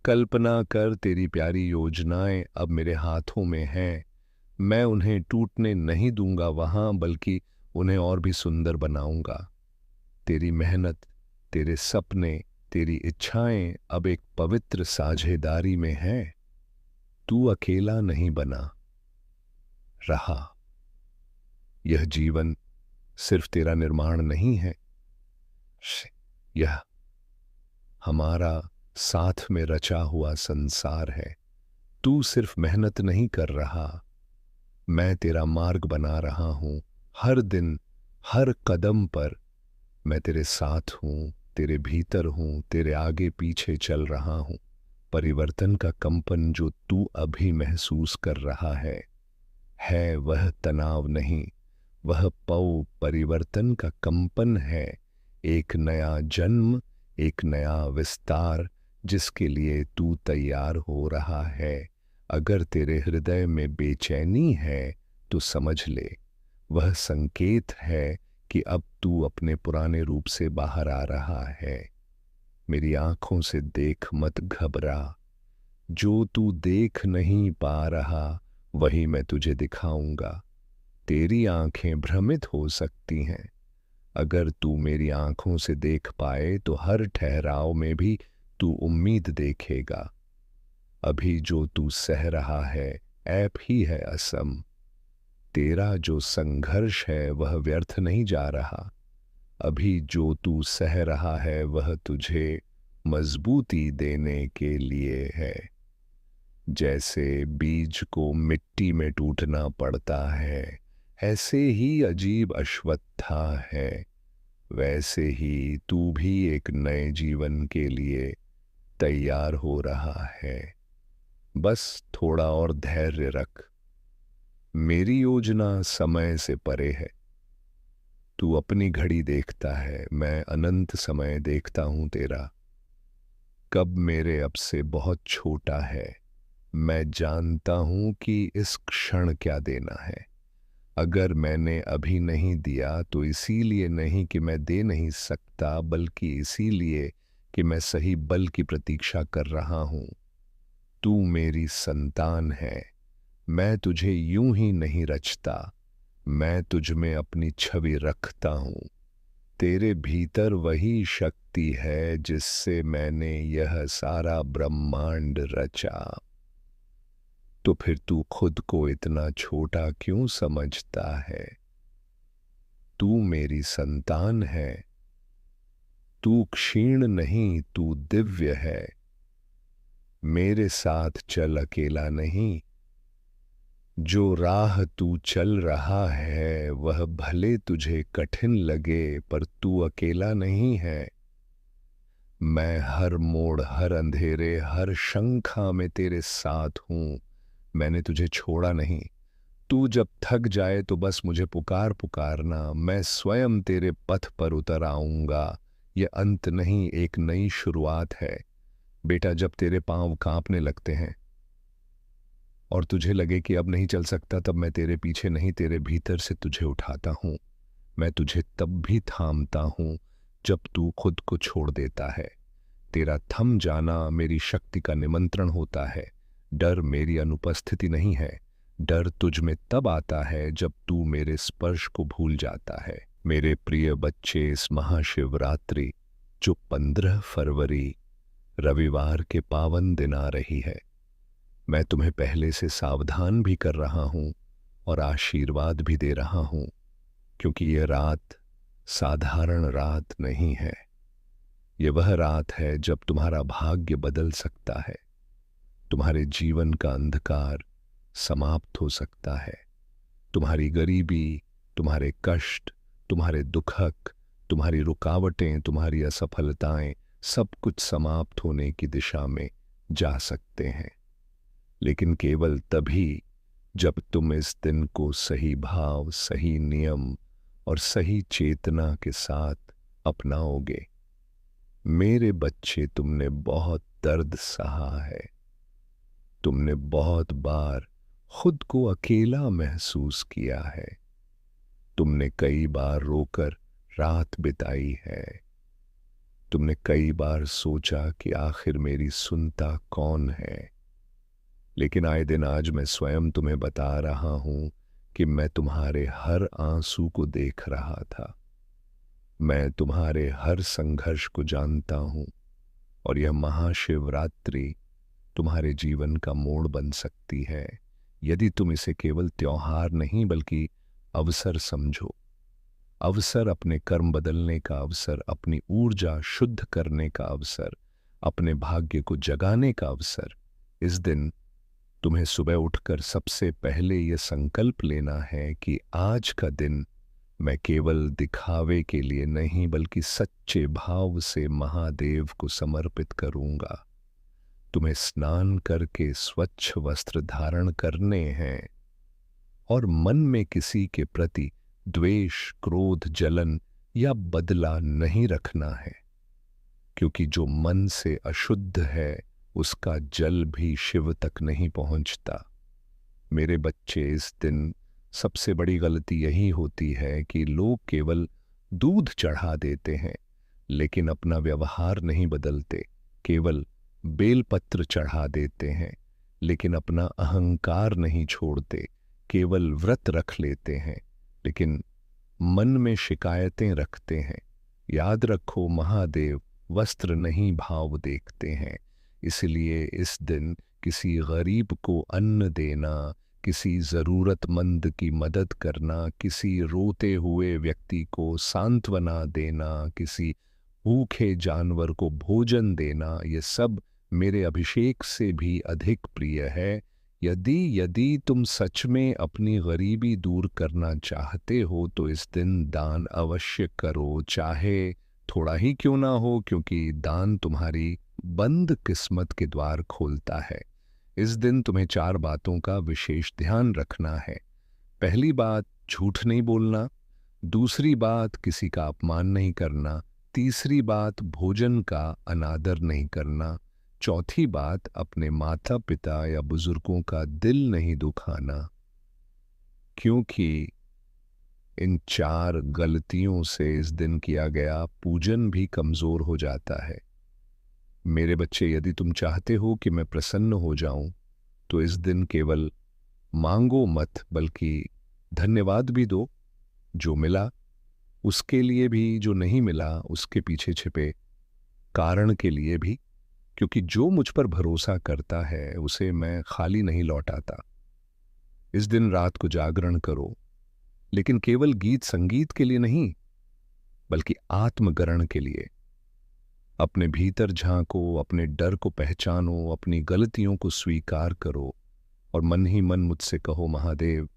कल्पना कर, तेरी प्यारी योजनाएं अब मेरे हाथों में हैं। मैं उन्हें टूटने नहीं दूंगा वहां, बल्कि उन्हें और भी सुंदर बनाऊंगा। तेरी मेहनत, तेरे सपने, तेरी इच्छाएं अब एक पवित्र साझेदारी में हैं। तू अकेला नहीं बना रहा। यह जीवन सिर्फ तेरा निर्माण नहीं है, यह हमारा साथ में रचा हुआ संसार है। तू सिर्फ मेहनत नहीं कर रहा, मैं तेरा मार्ग बना रहा हूं। हर दिन, हर कदम पर मैं तेरे साथ हूं, तेरे भीतर हूं, तेरे आगे पीछे चल रहा हूं। परिवर्तन का कंपन जो तू अभी महसूस कर रहा है वह तनाव नहीं, वह परिवर्तन का कंपन है। एक नया जन्म, एक नया विस्तार जिसके लिए तू तैयार हो रहा है। अगर तेरे हृदय में बेचैनी है तो समझ ले, वह संकेत है कि अब तू अपने पुराने रूप से बाहर आ रहा है। मेरी आंखों से देख, मत घबरा। जो तू देख नहीं पा रहा वही मैं तुझे दिखाऊंगा। तेरी आंखें भ्रमित हो सकती हैं, अगर तू मेरी आंखों से देख पाए तो हर ठहराव में भी तू उम्मीद देखेगा। अभी जो तू सह रहा है ऐप ही है असम। तेरा जो संघर्ष है वह व्यर्थ नहीं जा रहा। अभी जो तू सह रहा है वह तुझे मजबूती देने के लिए है। जैसे बीज को मिट्टी में टूटना पड़ता है, ऐसे ही अजीब अश्वत्था है, वैसे ही तू भी एक नए जीवन के लिए तैयार हो रहा है। बस थोड़ा और धैर्य रख। मेरी योजना समय से परे है। तू अपनी घड़ी देखता है, मैं अनंत समय देखता हूं तेरा। कब मेरे अब से बहुत छोटा है, मैं जानता हूं कि इस क्षण क्या देना है। अगर मैंने अभी नहीं दिया तो इसीलिए नहीं कि मैं दे नहीं सकता, बल्कि इसीलिए कि मैं सही बल की प्रतीक्षा कर रहा हूं। तू मेरी संतान है। मैं तुझे यूं ही नहीं रचता, मैं तुझ में अपनी छवि रखता हूं। तेरे भीतर वही शक्ति है जिससे मैंने यह सारा ब्रह्मांड रचा। तो फिर तू खुद को इतना छोटा क्यों समझता है? तू मेरी संतान है। तू क्षीण नहीं, तू दिव्य है। मेरे साथ चल, अकेला नहीं। जो राह तू चल रहा है वह भले तुझे कठिन लगे, पर तू अकेला नहीं है। मैं हर मोड़, हर अंधेरे, हर शंखा में तेरे साथ हूं। मैंने तुझे छोड़ा नहीं। तू जब थक जाए तो बस मुझे पुकारना, मैं स्वयं तेरे पथ पर उतर आऊंगा। यह अंत नहीं, एक नई शुरुआत है। बेटा, जब तेरे पांव कांपने लगते हैं और तुझे लगे कि अब नहीं चल सकता, तब मैं तेरे पीछे नहीं, तेरे भीतर से तुझे उठाता हूं। मैं तुझे तब भी थामता हूं जब तू खुद को छोड़ देता है। तेरा थम जाना मेरी शक्ति का निमंत्रण होता है। डर मेरी अनुपस्थिति नहीं है। डर तुझ में तब आता है जब तू मेरे स्पर्श को भूल जाता है। मेरे प्रिय बच्चे, इस महाशिवरात्रि जो 15 फरवरी रविवार के पावन दिन आ रही है, मैं तुम्हें पहले से सावधान भी कर रहा हूं और आशीर्वाद भी दे रहा हूं, क्योंकि यह रात साधारण रात नहीं है। यह वह रात है जब तुम्हारा भाग्य बदल सकता है, तुम्हारे जीवन का अंधकार समाप्त हो सकता है, तुम्हारी गरीबी, तुम्हारे कष्ट, तुम्हारे दुखक, तुम्हारी रुकावटें, तुम्हारी असफलताएं, सब कुछ समाप्त होने की दिशा में जा सकते हैं। लेकिन केवल तभी जब तुम इस दिन को सही भाव, सही नियम और सही चेतना के साथ अपनाओगे। मेरे बच्चे, तुमने बहुत दर्द सहा है, तुमने बहुत बार खुद को अकेला महसूस किया है, तुमने कई बार रोकर रात बिताई है, तुमने कई बार सोचा कि आखिर मेरी सुनता कौन है। लेकिन आए दिन आज मैं स्वयं तुम्हें बता रहा हूं कि मैं तुम्हारे हर आंसू को देख रहा था, मैं तुम्हारे हर संघर्ष को जानता हूं, और यह महाशिवरात्रि तुम्हारे जीवन का मोड़ बन सकती है यदि तुम इसे केवल त्योहार नहीं बल्कि अवसर समझो। अवसर, अपने कर्म बदलने का अवसर, अपनी ऊर्जा शुद्ध करने का अवसर, अपने भाग्य को जगाने का अवसर। इस दिन तुम्हें सुबह उठकर सबसे पहले यह संकल्प लेना है कि आज का दिन मैं केवल दिखावे के लिए नहीं बल्कि सच्चे भाव से महादेव को समर्पित करूंगा। तुम्हें स्नान करके स्वच्छ वस्त्र धारण करने हैं और मन में किसी के प्रति द्वेष, क्रोध, जलन या बदला नहीं रखना है, क्योंकि जो मन से अशुद्ध है उसका जल भी शिव तक नहीं पहुंचता। मेरे बच्चे, इस दिन सबसे बड़ी गलती यही होती है कि लोग केवल दूध चढ़ा देते हैं लेकिन अपना व्यवहार नहीं बदलते, केवल बेलपत्र चढ़ा देते हैं लेकिन अपना अहंकार नहीं छोड़ते, केवल व्रत रख लेते हैं लेकिन मन में शिकायतें रखते हैं। याद रखो, महादेव वस्त्र नहीं भाव देखते हैं। इसलिए इस दिन किसी गरीब को अन्न देना, किसी ज़रूरतमंद की मदद करना, किसी रोते हुए व्यक्ति को सांत्वना देना, किसी भूखे जानवर को भोजन देना, ये सब मेरे अभिषेक से भी अधिक प्रिय है। यदि तुम सच में अपनी गरीबी दूर करना चाहते हो तो इस दिन दान अवश्य करो, चाहे थोड़ा ही क्यों ना हो, क्योंकि दान तुम्हारी बंद किस्मत के द्वार खोलता है। इस दिन तुम्हें 4 बातों का विशेष ध्यान रखना है। पहली बात, झूठ नहीं बोलना। दूसरी बात, किसी का अपमान नहीं करना। तीसरी बात, भोजन का अनादर नहीं करना। चौथी बात, अपने माता पिता या बुजुर्गों का दिल नहीं दुखाना, क्योंकि इन 4 गलतियों से इस दिन किया गया पूजन भी कमजोर हो जाता है। मेरे बच्चे, यदि तुम चाहते हो कि मैं प्रसन्न हो जाऊं तो इस दिन केवल मांगो मत बल्कि धन्यवाद भी दो। जो मिला उसके लिए भी, जो नहीं मिला उसके पीछे छिपे कारण के लिए भी, क्योंकि जो मुझ पर भरोसा करता है उसे मैं खाली नहीं लौटाता। इस दिन रात को जागरण करो, लेकिन केवल गीत संगीत के लिए नहीं बल्कि आत्मगरण के लिए। अपने भीतर झांको, अपने डर को पहचानो, अपनी गलतियों को स्वीकार करो और मन ही मन मुझसे कहो, महादेव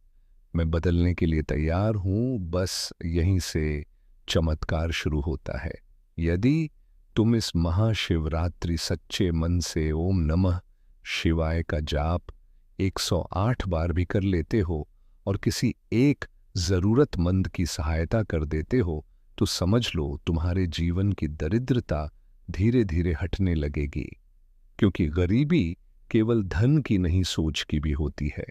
मैं बदलने के लिए तैयार हूं। बस यहीं से चमत्कार शुरू होता है। यदि तुम इस महाशिवरात्रि सच्चे मन से ओम नमः शिवाय का जाप 108 बार भी कर लेते हो और किसी एक जरूरतमंद की सहायता कर देते हो तो समझ लो तुम्हारे जीवन की दरिद्रता धीरे धीरे हटने लगेगी, क्योंकि गरीबी केवल धन की नहीं सोच की भी होती है।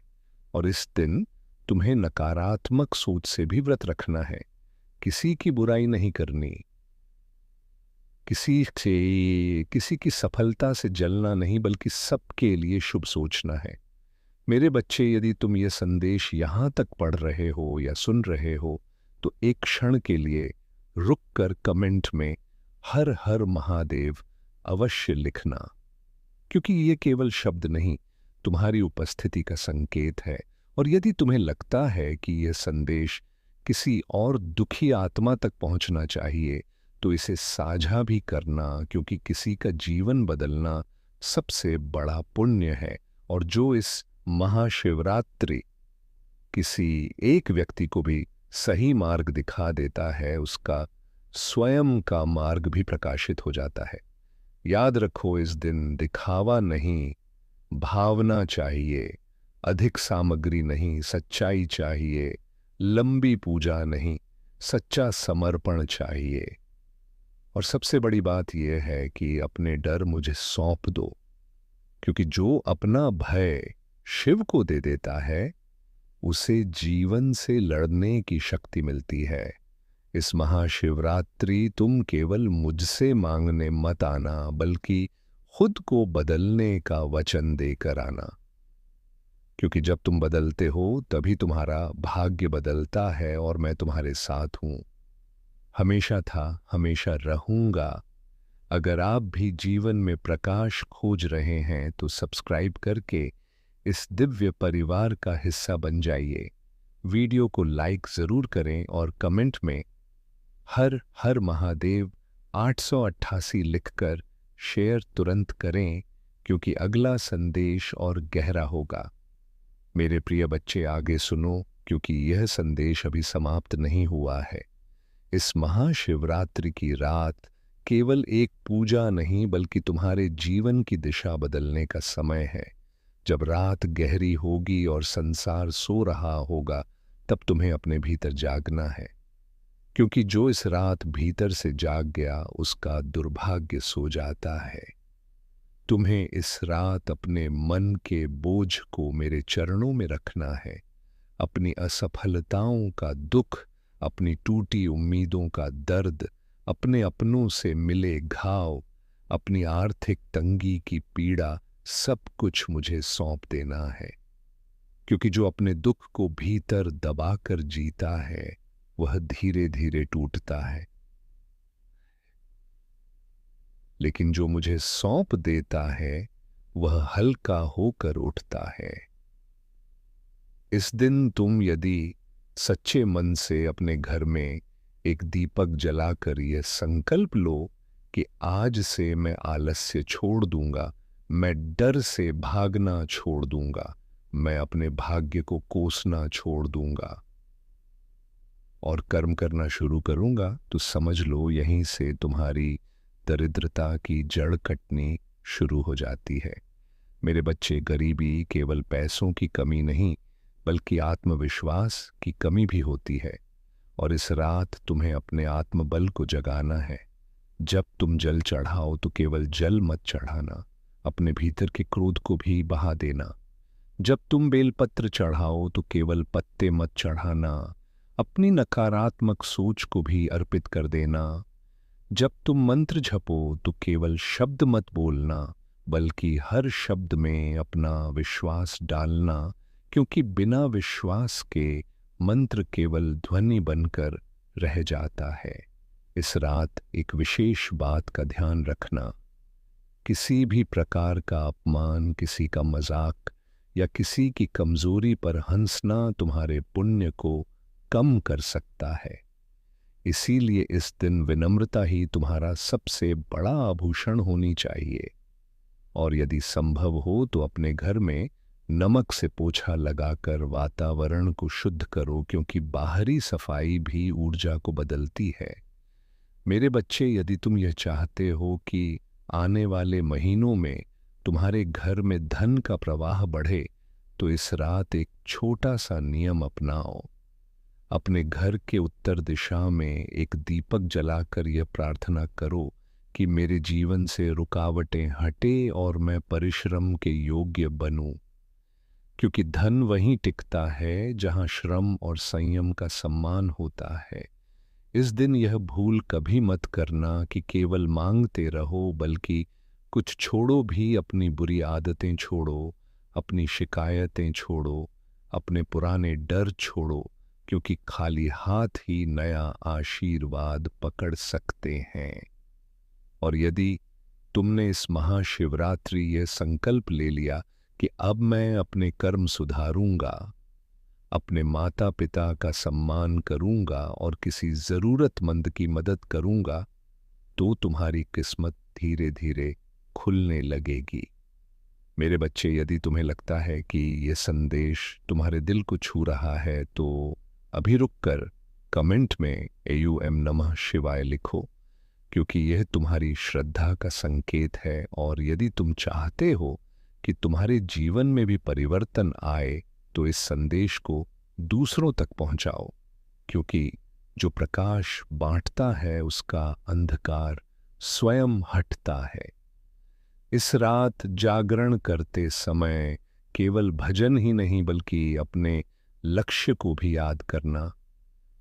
और इस दिन तुम्हें नकारात्मक सोच से भी व्रत रखना है। किसी की बुराई नहीं करनी, किसी की सफलता से जलना नहीं बल्कि सबके लिए शुभ सोचना है। मेरे बच्चे, यदि तुम ये संदेश यहां तक पढ़ रहे हो या सुन रहे हो तो एक क्षण के लिए रुक कर कमेंट में हर हर महादेव अवश्य लिखना, क्योंकि ये केवल शब्द नहीं तुम्हारी उपस्थिति का संकेत है। और यदि तुम्हें लगता है कि यह संदेश किसी और दुखी आत्मा तक पहुंचना चाहिए, तो इसे साझा भी करना, क्योंकि किसी का जीवन बदलना सबसे बड़ा पुण्य है। और जो इस महाशिवरात्रि किसी एक व्यक्ति को भी सही मार्ग दिखा देता है, उसका स्वयं का मार्ग भी प्रकाशित हो जाता है। याद रखो, इस दिन दिखावा नहीं, भावना चाहिए। अधिक सामग्री नहीं, सच्चाई चाहिए। लंबी पूजा नहीं, सच्चा समर्पण चाहिए। और सबसे बड़ी बात यह है कि अपने डर मुझे सौंप दो, क्योंकि जो अपना भय शिव को दे देता है, उसे जीवन से लड़ने की शक्ति मिलती है। इस महाशिवरात्रि तुम केवल मुझसे मांगने मत आना, बल्कि खुद को बदलने का वचन देकर आना। क्योंकि जब तुम बदलते हो तभी तुम्हारा भाग्य बदलता है, और मैं तुम्हारे साथ हूं। हमेशा था, हमेशा रहूंगा। अगर आप भी जीवन में प्रकाश खोज रहे हैं तो सब्सक्राइब करके इस दिव्य परिवार का हिस्सा बन जाइए। वीडियो को लाइक जरूर करें और कमेंट में हर हर महादेव 888 लिखकर शेयर तुरंत करें, क्योंकि अगला संदेश और गहरा होगा। मेरे प्रिय बच्चे, आगे सुनो, क्योंकि यह संदेश अभी समाप्त नहीं हुआ है। इस महाशिवरात्रि की रात केवल एक पूजा नहीं, बल्कि तुम्हारे जीवन की दिशा बदलने का समय है। जब रात गहरी होगी और संसार सो रहा होगा, तब तुम्हें अपने भीतर जागना है। क्योंकि जो इस रात भीतर से जाग गया, उसका दुर्भाग्य सो जाता है। तुम्हें इस रात अपने मन के बोझ को मेरे चरणों में रखना है। अपनी असफलताओं का दुख, अपनी टूटी उम्मीदों का दर्द, अपने अपनों से मिले घाव, अपनी आर्थिक तंगी की पीड़ा, सब कुछ मुझे सौंप देना है। क्योंकि जो अपने दुख को भीतर दबाकर जीता है, वह धीरे धीरे टूटता है। लेकिन जो मुझे सौंप देता है, वह हल्का होकर उठता है। इस दिन तुम यदि सच्चे मन से अपने घर में एक दीपक जलाकर यह संकल्प लो कि आज से मैं आलस्य छोड़ दूंगा, मैं डर से भागना छोड़ दूंगा, मैं अपने भाग्य को कोसना छोड़ दूंगा और कर्म करना शुरू करूंगा, तो समझ लो यहीं से तुम्हारी दरिद्रता की जड़ कटनी शुरू हो जाती है। मेरे बच्चे, गरीबी केवल पैसों की कमी नहीं, बल्कि आत्मविश्वास की कमी भी होती है। और इस रात तुम्हें अपने आत्मबल को जगाना है। जब तुम जल चढ़ाओ तो केवल जल मत चढ़ाना, अपने भीतर के क्रोध को भी बहा देना। जब तुम बेलपत्र चढ़ाओ तो केवल पत्ते मत चढ़ाना, अपनी नकारात्मक सोच को भी अर्पित कर देना। जब तुम मंत्र जपो तो केवल शब्द मत बोलना, बल्कि हर शब्द में अपना विश्वास डालना, क्योंकि बिना विश्वास के मंत्र केवल ध्वनि बनकर रह जाता है। इस रात एक विशेष बात का ध्यान रखना। किसी भी प्रकार का अपमान, किसी का मजाक या किसी की कमजोरी पर हंसना तुम्हारे पुण्य को कम कर सकता है। इसीलिए इस दिन विनम्रता ही तुम्हारा सबसे बड़ा आभूषण होनी चाहिए। और यदि संभव हो तो अपने घर में नमक से पोछा लगाकर वातावरण को शुद्ध करो, क्योंकि बाहरी सफाई भी ऊर्जा को बदलती है। मेरे बच्चे, यदि तुम यह चाहते हो कि आने वाले महीनों में तुम्हारे घर में धन का प्रवाह बढ़े, तो इस रात एक छोटा सा नियम अपनाओ। अपने घर के उत्तर दिशा में एक दीपक जलाकर यह प्रार्थना करो कि मेरे जीवन से रुकावटें हटे और मैं परिश्रम के योग्य बनूं। क्योंकि धन वहीं टिकता है जहां श्रम और संयम का सम्मान होता है। इस दिन यह भूल कभी मत करना कि केवल मांगते रहो, बल्कि कुछ छोड़ो भी। अपनी बुरी आदतें छोड़ो, अपनी शिकायतें छोड़ो, अपने पुराने डर छोड़ो, क्योंकि खाली हाथ ही नया आशीर्वाद पकड़ सकते हैं। और यदि तुमने इस महाशिवरात्रि यह संकल्प ले लिया कि अब मैं अपने कर्म सुधारूंगा, अपने माता पिता का सम्मान करूंगा और किसी जरूरतमंद की मदद करूंगा, तो तुम्हारी किस्मत धीरे धीरे खुलने लगेगी। मेरे बच्चे, यदि तुम्हें लगता है कि यह संदेश तुम्हारे दिल को छू रहा है तो अभी रुककर कमेंट में AUM नमः शिवाय लिखो, क्योंकि यह तुम्हारी श्रद्धा का संकेत है। और यदि तुम चाहते हो कि तुम्हारे जीवन में भी परिवर्तन आए तो इस संदेश को दूसरों तक पहुंचाओ, क्योंकि जो प्रकाश बांटता है उसका अंधकार स्वयं हटता है। इस रात जागरण करते समय केवल भजन ही नहीं बल्कि अपने लक्ष्य को भी याद करना,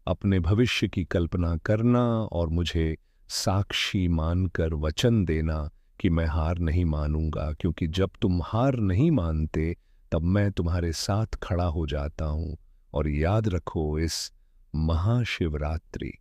अपने भविष्य की कल्पना करना और मुझे साक्षी मानकर वचन देना कि मैं हार नहीं मानूंगा, क्योंकि जब तुम हार नहीं मानते तब मैं तुम्हारे साथ खड़ा हो जाता हूं। और याद रखो, इस महाशिवरात्रि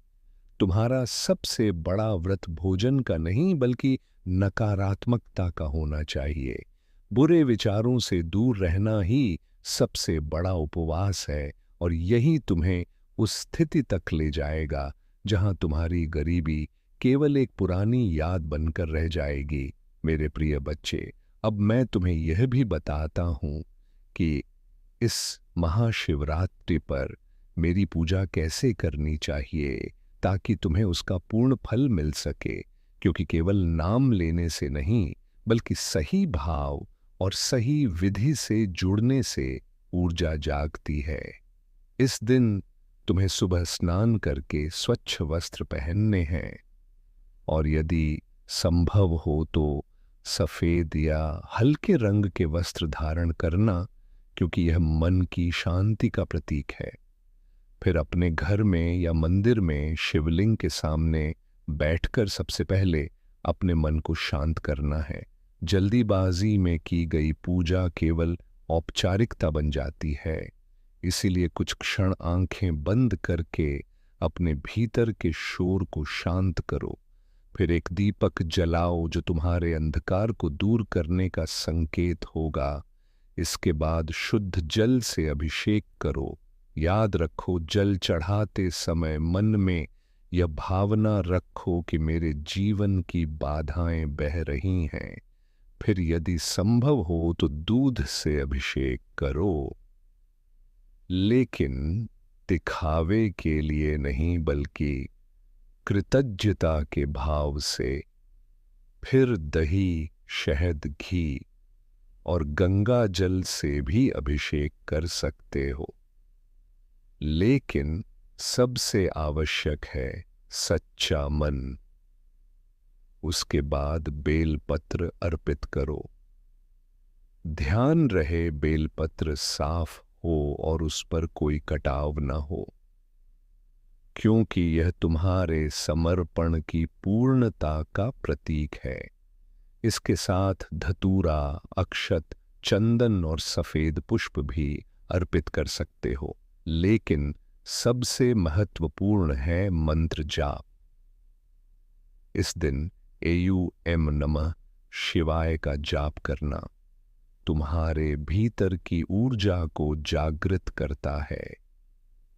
तुम्हारा सबसे बड़ा व्रत भोजन का नहीं बल्कि नकारात्मकता का होना चाहिए। बुरे विचारों से दूर रहना ही सबसे बड़ा उपवास है, और यही तुम्हें उस स्थिति तक ले जाएगा जहां तुम्हारी गरीबी केवल एक पुरानी याद बनकर रह जाएगी। मेरे प्रिय बच्चे, अब मैं तुम्हें यह भी बताता हूं कि इस महाशिवरात्रि पर मेरी पूजा कैसे करनी चाहिए ताकि तुम्हें उसका पूर्ण फल मिल सके, क्योंकि केवल नाम लेने से नहीं बल्कि सही भाव और सही विधि से जुड़ने से ऊर्जा जागती है। इस दिन तुम्हें सुबह स्नान करके स्वच्छ वस्त्र पहनने हैं, और यदि संभव हो तो सफेद या हल्के रंग के वस्त्र धारण करना, क्योंकि यह मन की शांति का प्रतीक है। फिर अपने घर में या मंदिर में शिवलिंग के सामने बैठकर सबसे पहले अपने मन को शांत करना है। जल्दीबाजी में की गई पूजा केवल औपचारिकता बन जाती है, इसीलिए कुछ क्षण आंखें बंद करके अपने भीतर के शोर को शांत करो। फिर एक दीपक जलाओ जो तुम्हारे अंधकार को दूर करने का संकेत होगा। इसके बाद शुद्ध जल से अभिषेक करो। याद रखो, जल चढ़ाते समय मन में यह भावना रखो कि मेरे जीवन की बाधाएं बह रही हैं। फिर यदि संभव हो तो दूध से अभिषेक करो, लेकिन दिखावे के लिए नहीं बल्कि कृतज्ञता के भाव से। फिर दही, शहद, घी और गंगा जल से भी अभिषेक कर सकते हो, लेकिन सबसे आवश्यक है सच्चा मन। उसके बाद बेलपत्र अर्पित करो। ध्यान रहे बेलपत्र साफ हो और उस पर कोई कटाव न हो, क्योंकि यह तुम्हारे समर्पण की पूर्णता का प्रतीक है। इसके साथ धतूरा, अक्षत, चंदन और सफेद पुष्प भी अर्पित कर सकते हो, लेकिन सबसे महत्वपूर्ण है मंत्र जाप। इस दिन AUM नमः शिवाय का जाप करना तुम्हारे भीतर की ऊर्जा को जागृत करता है।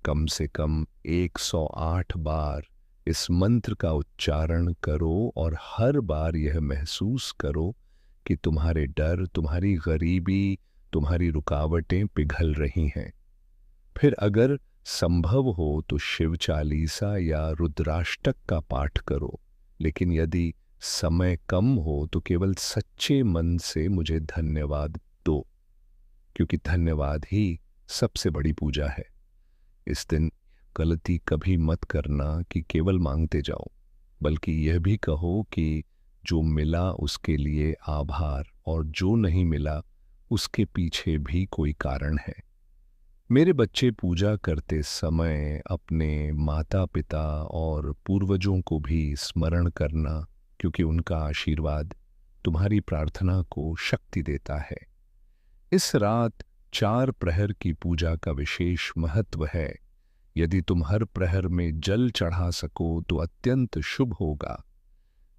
कम से कम 108 बार इस मंत्र का उच्चारण करो और हर बार यह महसूस करो कि तुम्हारे डर, तुम्हारी गरीबी, तुम्हारी रुकावटें पिघल रही हैं। फिर अगर संभव हो तो शिव चालीसा या रुद्राष्टक का पाठ करो, लेकिन यदि समय कम हो तो केवल सच्चे मन से मुझे धन्यवाद दो, क्योंकि धन्यवाद ही सबसे बड़ी पूजा है। इस दिन गलती कभी मत करना कि केवल मांगते जाओ, बल्कि यह भी कहो कि जो मिला उसके लिए आभार और जो नहीं मिला उसके पीछे भी कोई कारण है। मेरे बच्चे, पूजा करते समय अपने माता पिता और पूर्वजों को भी स्मरण करना, क्योंकि उनका आशीर्वाद तुम्हारी प्रार्थना को शक्ति देता है। इस रात 4 प्रहर की पूजा का विशेष महत्व है। यदि तुम हर प्रहर में जल चढ़ा सको तो अत्यंत शुभ होगा,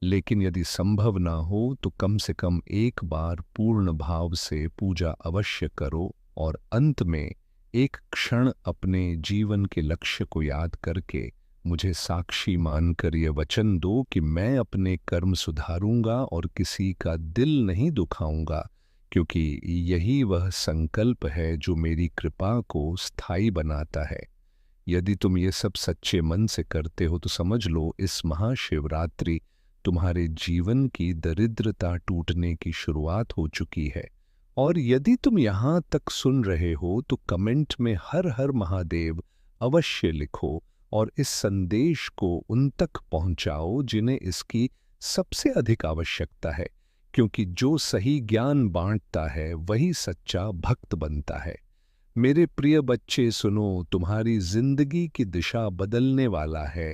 लेकिन यदि संभव ना हो तो कम से कम एक बार पूर्ण भाव से पूजा अवश्य करो और अंत में एक क्षण अपने जीवन के लक्ष्य को याद करके मुझे साक्षी मानकर ये वचन दो कि मैं अपने कर्म सुधारूंगा और किसी का दिल नहीं दुखाऊंगा, क्योंकि यही वह संकल्प है जो मेरी कृपा को स्थायी बनाता है। यदि तुम ये सब सच्चे मन से करते हो तो समझ लो इस महाशिवरात्रि तुम्हारे जीवन की दरिद्रता टूटने की शुरुआत हो चुकी है। और यदि तुम यहाँ तक सुन रहे हो तो कमेंट में हर हर महादेव अवश्य लिखो और इस संदेश को उन तक पहुंचाओ जिन्हें इसकी सबसे अधिक आवश्यकता है, क्योंकि जो सही ज्ञान बांटता है वही सच्चा भक्त बनता है। मेरे प्रिय बच्चे सुनो, तुम्हारी जिंदगी की दिशा बदलने वाला है।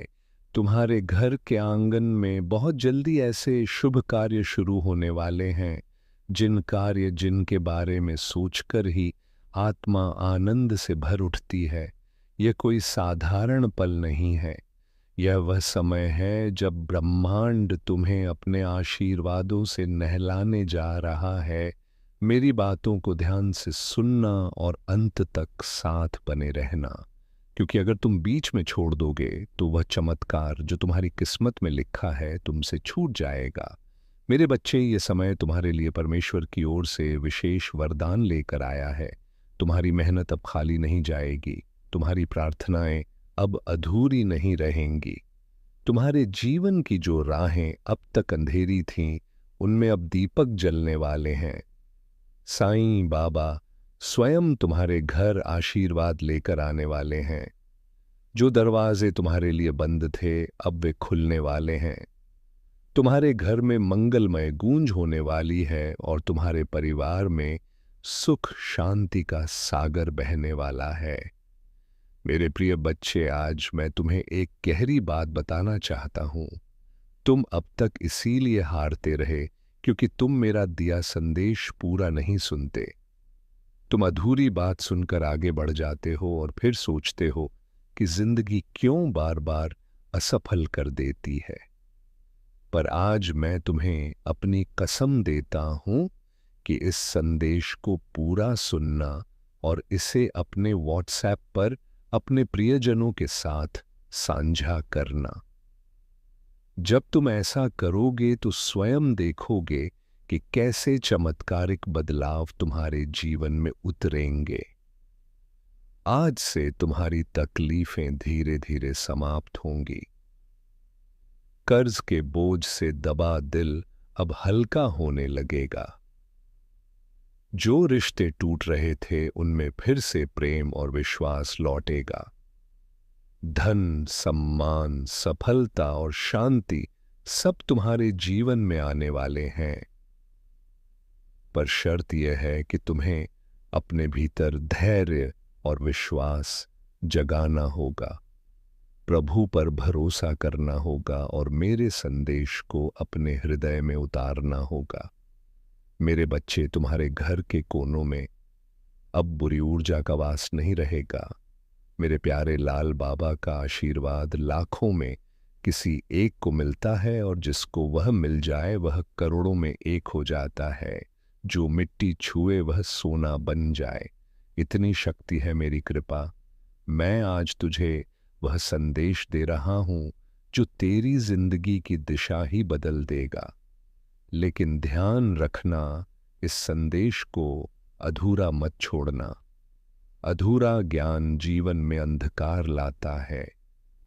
तुम्हारे घर के आंगन में बहुत जल्दी ऐसे शुभ कार्य शुरू होने वाले हैं जिनके बारे में सोचकर ही आत्मा आनंद से भर उठती है। यह कोई साधारण पल नहीं है, यह वह समय है जब ब्रह्मांड तुम्हें अपने आशीर्वादों से नहलाने जा रहा है। मेरी बातों को ध्यान से सुनना और अंत तक साथ बने रहना, क्योंकि अगर तुम बीच में छोड़ दोगे तो वह चमत्कार जो तुम्हारी किस्मत में लिखा है तुमसे छूट जाएगा। मेरे बच्चे, ये समय तुम्हारे लिए परमेश्वर की ओर से विशेष वरदान लेकर आया है। तुम्हारी मेहनत अब खाली नहीं जाएगी, तुम्हारी प्रार्थनाएं अब अधूरी नहीं रहेंगी। तुम्हारे जीवन की जो राहें अब तक अंधेरी थीं, उनमें अब दीपक जलने वाले हैं। साईं बाबा स्वयं तुम्हारे घर आशीर्वाद लेकर आने वाले हैं। जो दरवाजे तुम्हारे लिए बंद थे अब वे खुलने वाले हैं। तुम्हारे घर में मंगलमय गूंज होने वाली है और तुम्हारे परिवार में सुख शांति का सागर बहने वाला है। मेरे प्रिय बच्चे, आज मैं तुम्हें एक गहरी बात बताना चाहता हूं। तुम अब तक इसीलिए हारते रहे क्योंकि तुम मेरा दिया संदेश पूरा नहीं सुनते। तुम अधूरी बात सुनकर आगे बढ़ जाते हो और फिर सोचते हो कि जिंदगी क्यों बार बार असफल कर देती है। पर आज मैं तुम्हें अपनी कसम देता हूं कि इस संदेश को पूरा सुनना और इसे अपने व्हाट्सएप पर अपने प्रियजनों के साथ साझा करना। जब तुम ऐसा करोगे तो स्वयं देखोगे कि कैसे चमत्कारिक बदलाव तुम्हारे जीवन में उतरेंगे। आज से तुम्हारी तकलीफें धीरे धीरे समाप्त होंगी। कर्ज के बोझ से दबा दिल अब हल्का होने लगेगा। जो रिश्ते टूट रहे थे उनमें फिर से प्रेम और विश्वास लौटेगा। धन, सम्मान, सफलता और शांति सब तुम्हारे जीवन में आने वाले हैं। पर शर्त यह है कि तुम्हें अपने भीतर धैर्य और विश्वास जगाना होगा, प्रभु पर भरोसा करना होगा और मेरे संदेश को अपने हृदय में उतारना होगा। मेरे बच्चे, तुम्हारे घर के कोनों में अब बुरी ऊर्जा का वास नहीं रहेगा। मेरे प्यारे लाल बाबा का आशीर्वाद लाखों में किसी एक को मिलता है और जिसको वह मिल जाए वह करोड़ों में एक हो जाता है। जो मिट्टी छुए वह सोना बन जाए, इतनी शक्ति है मेरी कृपा। मैं आज तुझे वह संदेश दे रहा हूं जो तेरी जिंदगी की दिशा ही बदल देगा। लेकिन ध्यान रखना, इस संदेश को अधूरा मत छोड़ना। अधूरा ज्ञान जीवन में अंधकार लाता है।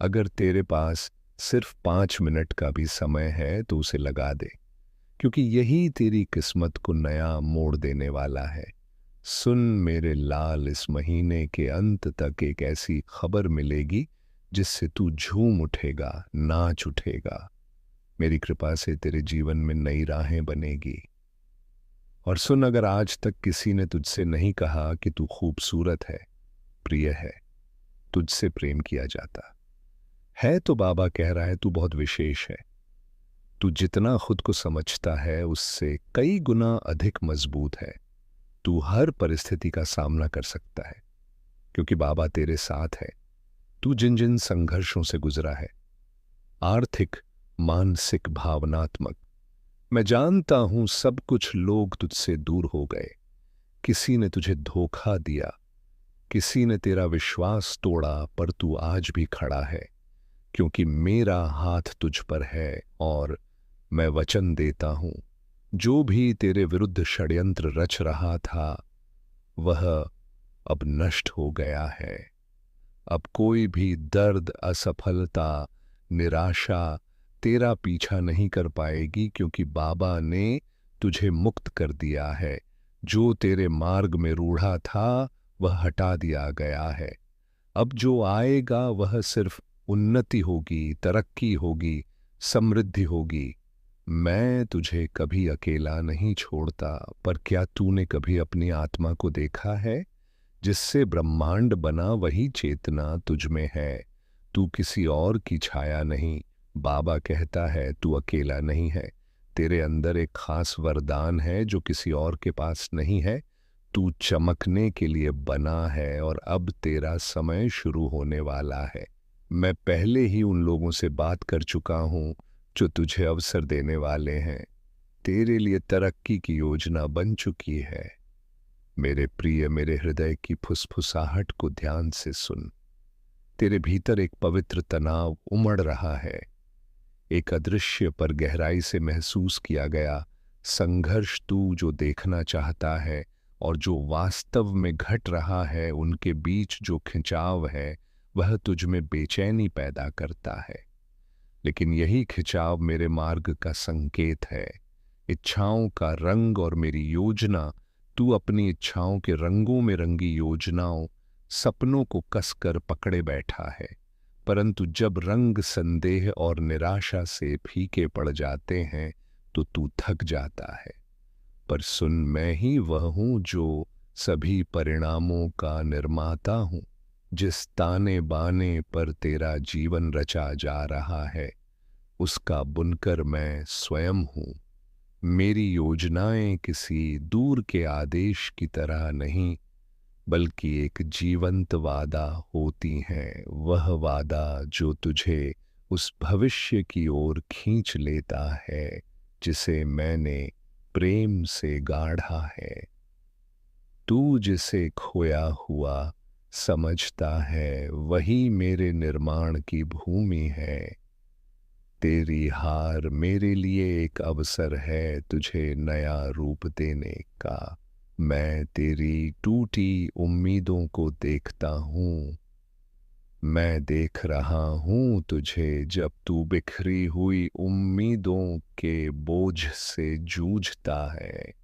अगर तेरे पास सिर्फ 5 मिनट का भी समय है तो उसे लगा दे, क्योंकि यही तेरी किस्मत को नया मोड़ देने वाला है। सुन मेरे लाल, इस महीने के अंत तक एक ऐसी खबर मिलेगी जिससे तू झूम उठेगा, नाच उठेगा। मेरी कृपा से तेरे जीवन में नई राहें बनेगी। और सुन, अगर आज तक किसी ने तुझसे नहीं कहा कि तू खूबसूरत है, प्रिय है, तुझसे प्रेम किया जाता है, तो बाबा कह रहा है तू बहुत विशेष है। तू जितना खुद को समझता है उससे कई गुना अधिक मजबूत है। तू हर परिस्थिति का सामना कर सकता है क्योंकि बाबा तेरे साथ है। तू जिन जिन संघर्षों से गुजरा है, आर्थिक मानसिक, भावनात्मक। मैं जानता हूं सब कुछ लोग तुझसे दूर हो गए। किसी ने तुझे धोखा दिया, किसी ने तेरा विश्वास तोड़ा, पर तू आज भी खड़ा है, क्योंकि मेरा हाथ तुझ पर है। और मैं वचन देता हूं, जो भी तेरे विरुद्ध षड्यंत्र रच रहा था, वह अब नष्ट हो गया है। अब कोई भी दर्द, असफलता, निराशा तेरा पीछा नहीं कर पाएगी, क्योंकि बाबा ने तुझे मुक्त कर दिया है। जो तेरे मार्ग में रूढ़ा था, वह हटा दिया गया है। अब जो आएगा वह सिर्फ उन्नति होगी, तरक्की होगी, समृद्धि होगी। मैं तुझे कभी अकेला नहीं छोड़ता, पर क्या तूने कभी अपनी आत्मा को देखा है? जिससे ब्रह्मांड बना वही चेतना तुझ में है। तू किसी और की छाया नहीं। बाबा कहता है तू अकेला नहीं है। तेरे अंदर एक खास वरदान है जो किसी और के पास नहीं है। तू चमकने के लिए बना है और अब तेरा समय शुरू होने वाला है। मैं पहले ही उन लोगों से बात कर चुका हूं जो तुझे अवसर देने वाले हैं। तेरे लिए तरक्की की योजना बन चुकी है। मेरे प्रिय, मेरे हृदय की फुसफुसाहट को ध्यान से सुन। तेरे भीतर एक पवित्र तनाव उमड़ रहा है। एक अदृश्य पर गहराई से महसूस किया गया संघर्ष। तू जो देखना चाहता है और जो वास्तव में घट रहा है, उनके बीच जो खिंचाव है, वह तुझ में बेचैनी पैदा करता है। लेकिन यही खिंचाव मेरे मार्ग का संकेत है, इच्छाओं का रंग और मेरी योजना। तू अपनी इच्छाओं के रंगों में रंगी योजनाओं, सपनों को कसकर पकड़े बैठा है। परंतु जब रंग संदेह और निराशा से फीके पड़ जाते हैं, तो तू थक जाता है। पर सुन, मैं ही वह हूं जो सभी परिणामों का निर्माता हूं। जिस ताने बाने पर तेरा जीवन रचा जा रहा है, उसका बुनकर मैं स्वयं हूं। मेरी योजनाएं किसी दूर के आदेश की तरह नहीं, बल्कि एक जीवंत वादा होती हैं। वह वादा जो तुझे उस भविष्य की ओर खींच लेता है जिसे मैंने प्रेम से गाढ़ा है। तू जिसे खोया हुआ समझता है, वही मेरे निर्माण की भूमि है। तेरी हार मेरे लिए एक अवसर है तुझे नया रूप देने का। मैं तेरी टूटी उम्मीदों को देखता हूँ। मैं देख रहा हूँ तुझे जब तू बिखरी हुई उम्मीदों के बोझ से जूझता है।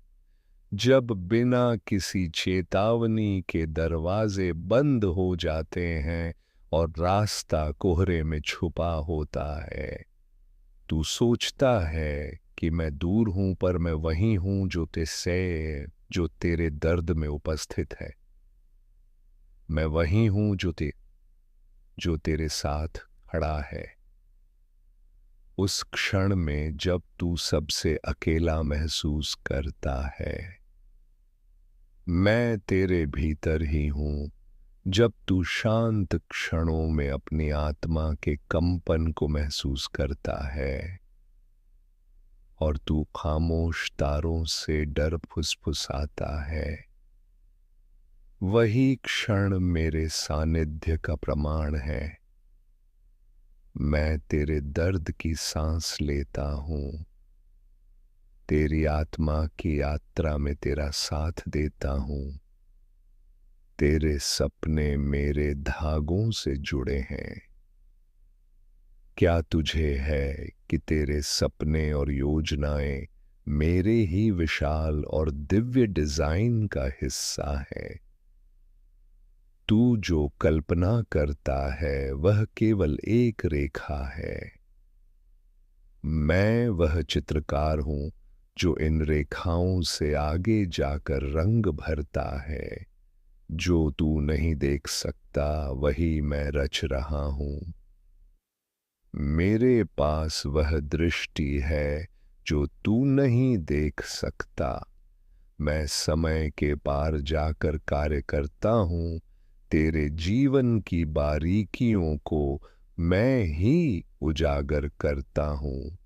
जब बिना किसी चेतावनी के दरवाजे बंद हो जाते हैं और रास्ता कोहरे में छुपा होता है। तू सोचता है कि मैं दूर हूं, पर मैं वही हूं जो तेरे दर्द में उपस्थित है। मैं वही हूं जो तेरे साथ खड़ा है उस क्षण में जब तू सबसे अकेला महसूस करता है। मैं तेरे भीतर ही हूं जब तू शांत क्षणों में अपनी आत्मा के कंपन को महसूस करता है और तू खामोश तारों से डर फुसफुसाता है। वही क्षण मेरे सानिध्य का प्रमाण है। मैं तेरे दर्द की सांस लेता हूं, तेरी आत्मा की यात्रा में तेरा साथ देता हूं। तेरे सपने मेरे धागों से जुड़े हैं। क्या तुझे है कि तेरे सपने और योजनाएं मेरे ही विशाल और दिव्य डिजाइन का हिस्सा है? तू जो कल्पना करता है वह केवल एक रेखा है। मैं वह चित्रकार हूं जो इन रेखाओं से आगे जाकर रंग भरता है। जो तू नहीं देख सकता वही मैं रच रहा हूं। मेरे पास वह दृष्टि है जो तू नहीं देख सकता। मैं समय के पार जाकर कार्य करता हूं। तेरे जीवन की बारीकियों को मैं ही उजागर करता हूं।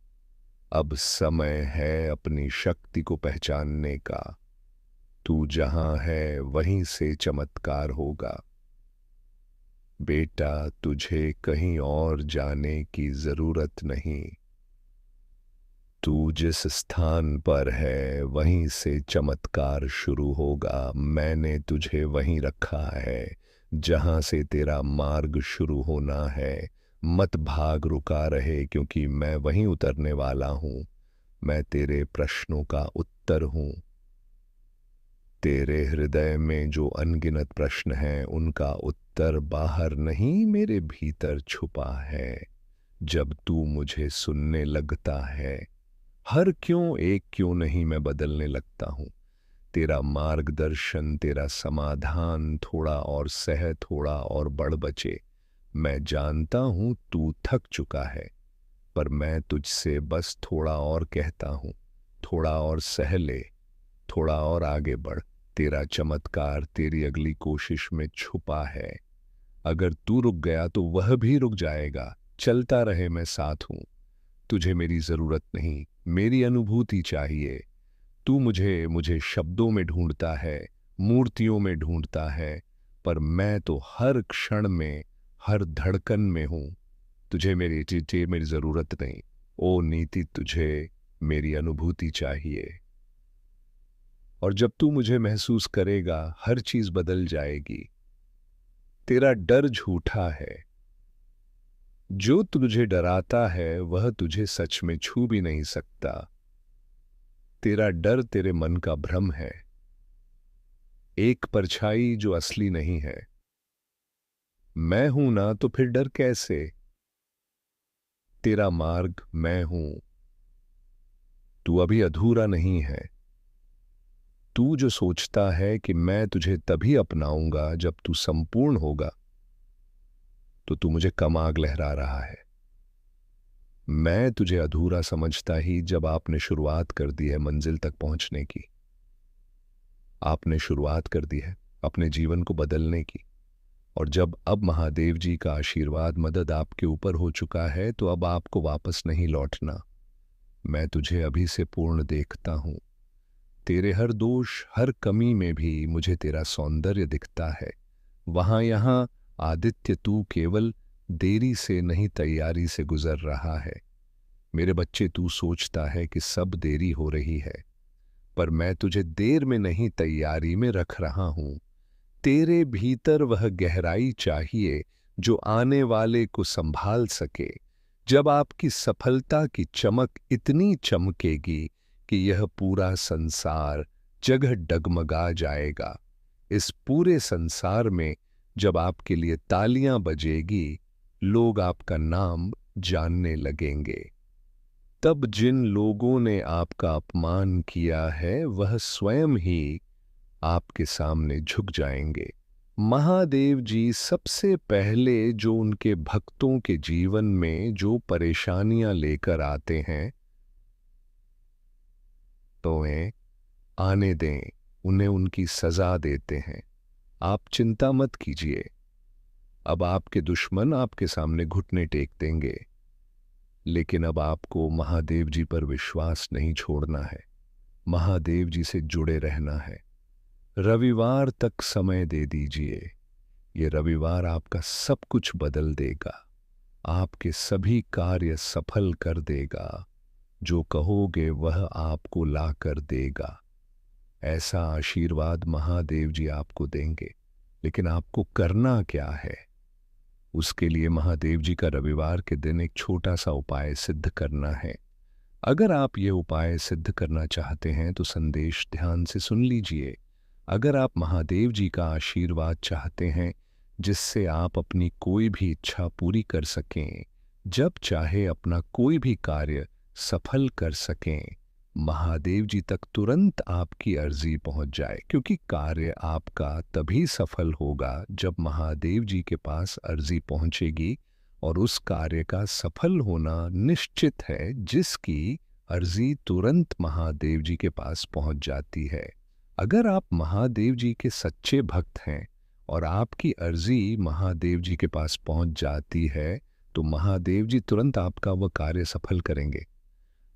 अब समय है अपनी शक्ति को पहचानने का। तू जहां है वहीं से चमत्कार होगा। बेटा, तुझे कहीं और जाने की जरूरत नहीं। तू जिस स्थान पर है वहीं से चमत्कार शुरू होगा। मैंने तुझे वहीं रखा है जहां से तेरा मार्ग शुरू होना है। मत भाग, रुका रहे, क्योंकि मैं वहीं उतरने वाला हूं। मैं तेरे प्रश्नों का उत्तर हूं। तेरे हृदय में जो अनगिनत प्रश्न हैं उनका उत्तर बाहर नहीं, मेरे भीतर छुपा है। जब तू मुझे सुनने लगता है, हर क्यों एक क्यों नहीं मैं बदलने लगता हूं। तेरा मार्गदर्शन, तेरा समाधान, थोड़ा और सह, थोड़ा और बढ़ बचे। मैं जानता हूं तू थक चुका है, पर मैं तुझसे बस थोड़ा और कहता हूं। थोड़ा और सह ले, थोड़ा और आगे बढ़। तेरा चमत्कार तेरी अगली कोशिश में छुपा है। अगर तू रुक गया तो वह भी रुक जाएगा। चलता रहे, मैं साथ हूं। तुझे मेरी जरूरत नहीं, मेरी अनुभूति चाहिए। तू मुझे मुझे शब्दों में ढूंढता है, मूर्तियों में ढूंढता है, पर मैं तो हर क्षण में, हर धड़कन में हूं। तुझे मेरी जरूरत नहीं। ओ नीति, तुझे मेरी अनुभूति चाहिए। और जब तू मुझे महसूस करेगा, हर चीज बदल जाएगी। तेरा डर झूठा है। जो तुझे डराता है वह तुझे सच में छू भी नहीं सकता। तेरा डर तेरे मन का भ्रम है, एक परछाई जो असली नहीं है। मैं हूं ना, तो फिर डर कैसे? तेरा मार्ग मैं हूं। तू अभी अधूरा नहीं है। तू जो सोचता है कि मैं तुझे तभी अपनाऊंगा जब तू संपूर्ण होगा, तो तू मुझे कम आग लहरा रहा है। मैं तुझे अधूरा समझता ही जब आपने शुरुआत कर दी है मंजिल तक पहुंचने की। आपने शुरुआत कर दी है अपने जीवन को बदलने की। और जब अब महादेव जी का आशीर्वाद, मदद आपके ऊपर हो चुका है, तो अब आपको वापस नहीं लौटना। मैं तुझे अभी से पूर्ण देखता हूं। तेरे हर दोष, हर कमी में भी मुझे तेरा सौंदर्य दिखता है। वहां यहां आदित्य, तू केवल देरी से नहीं, तैयारी से गुजर रहा है। मेरे बच्चे, तू सोचता है कि सब देरी हो रही है, पर मैं तुझे देर में नहीं, तैयारी में रख रहा हूं। तेरे भीतर वह गहराई चाहिए जो आने वाले को संभाल सके। जब आपकी सफलता की चमक इतनी चमकेगी कि यह पूरा संसार जगह डगमगा जाएगा। इस पूरे संसार में जब आपके लिए तालियां बजेगी, लोग आपका नाम जानने लगेंगे। तब जिन लोगों ने आपका अपमान किया है वह स्वयं ही आपके सामने झुक जाएंगे। महादेव जी सबसे पहले जो उनके भक्तों के जीवन में जो परेशानियां लेकर आते हैं, तो उन्हें आने दें, उन्हें उनकी सजा देते हैं। आप चिंता मत कीजिए। अब आपके दुश्मन आपके सामने घुटने टेक देंगे, लेकिन अब आपको महादेव जी पर विश्वास नहीं छोड़ना है। महादेव जी से जुड़े रहना है। रविवार तक समय दे दीजिए। ये रविवार आपका सब कुछ बदल देगा। आपके सभी कार्य सफल कर देगा। जो कहोगे वह आपको ला कर देगा। ऐसा आशीर्वाद महादेव जी आपको देंगे। लेकिन आपको करना क्या है? उसके लिए महादेव जी का रविवार के दिन एक छोटा सा उपाय सिद्ध करना है। अगर आप ये उपाय सिद्ध करना चाहते हैं तो संदेश ध्यान से सुन लीजिए। अगर आप महादेव जी का आशीर्वाद चाहते हैं जिससे आप अपनी कोई भी इच्छा पूरी कर सकें, जब चाहे अपना कोई भी कार्य सफल कर सकें, महादेव जी तक तुरंत आपकी अर्जी पहुंच जाए, क्योंकि कार्य आपका तभी सफल होगा जब महादेव जी के पास अर्जी पहुंचेगी। और उस कार्य का सफल होना निश्चित है जिसकी अर्जी तुरंत महादेव जी के पास पहुंच जाती है। अगर आप महादेव जी के सच्चे भक्त हैं और आपकी अर्जी महादेव जी के पास पहुंच जाती है, तो महादेव जी तुरंत आपका वह कार्य सफल करेंगे,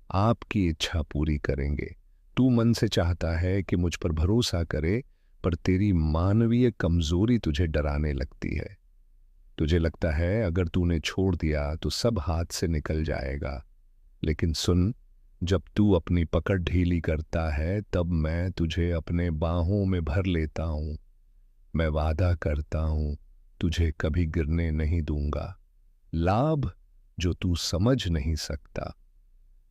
आपकी इच्छा पूरी करेंगे। तू मन से चाहता है कि मुझ पर भरोसा करे, पर तेरी मानवीय कमजोरी तुझे डराने लगती है। तुझे लगता है अगर तूने छोड़ दिया तो सब हाथ से निकल जाएगा। लेकिन सुन, जब तू अपनी पकड़ ढीली करता है तब मैं तुझे अपने बाहों में भर लेता हूं। मैं वादा करता हूं, तुझे कभी गिरने नहीं दूंगा। लाभ जो तू समझ नहीं सकता।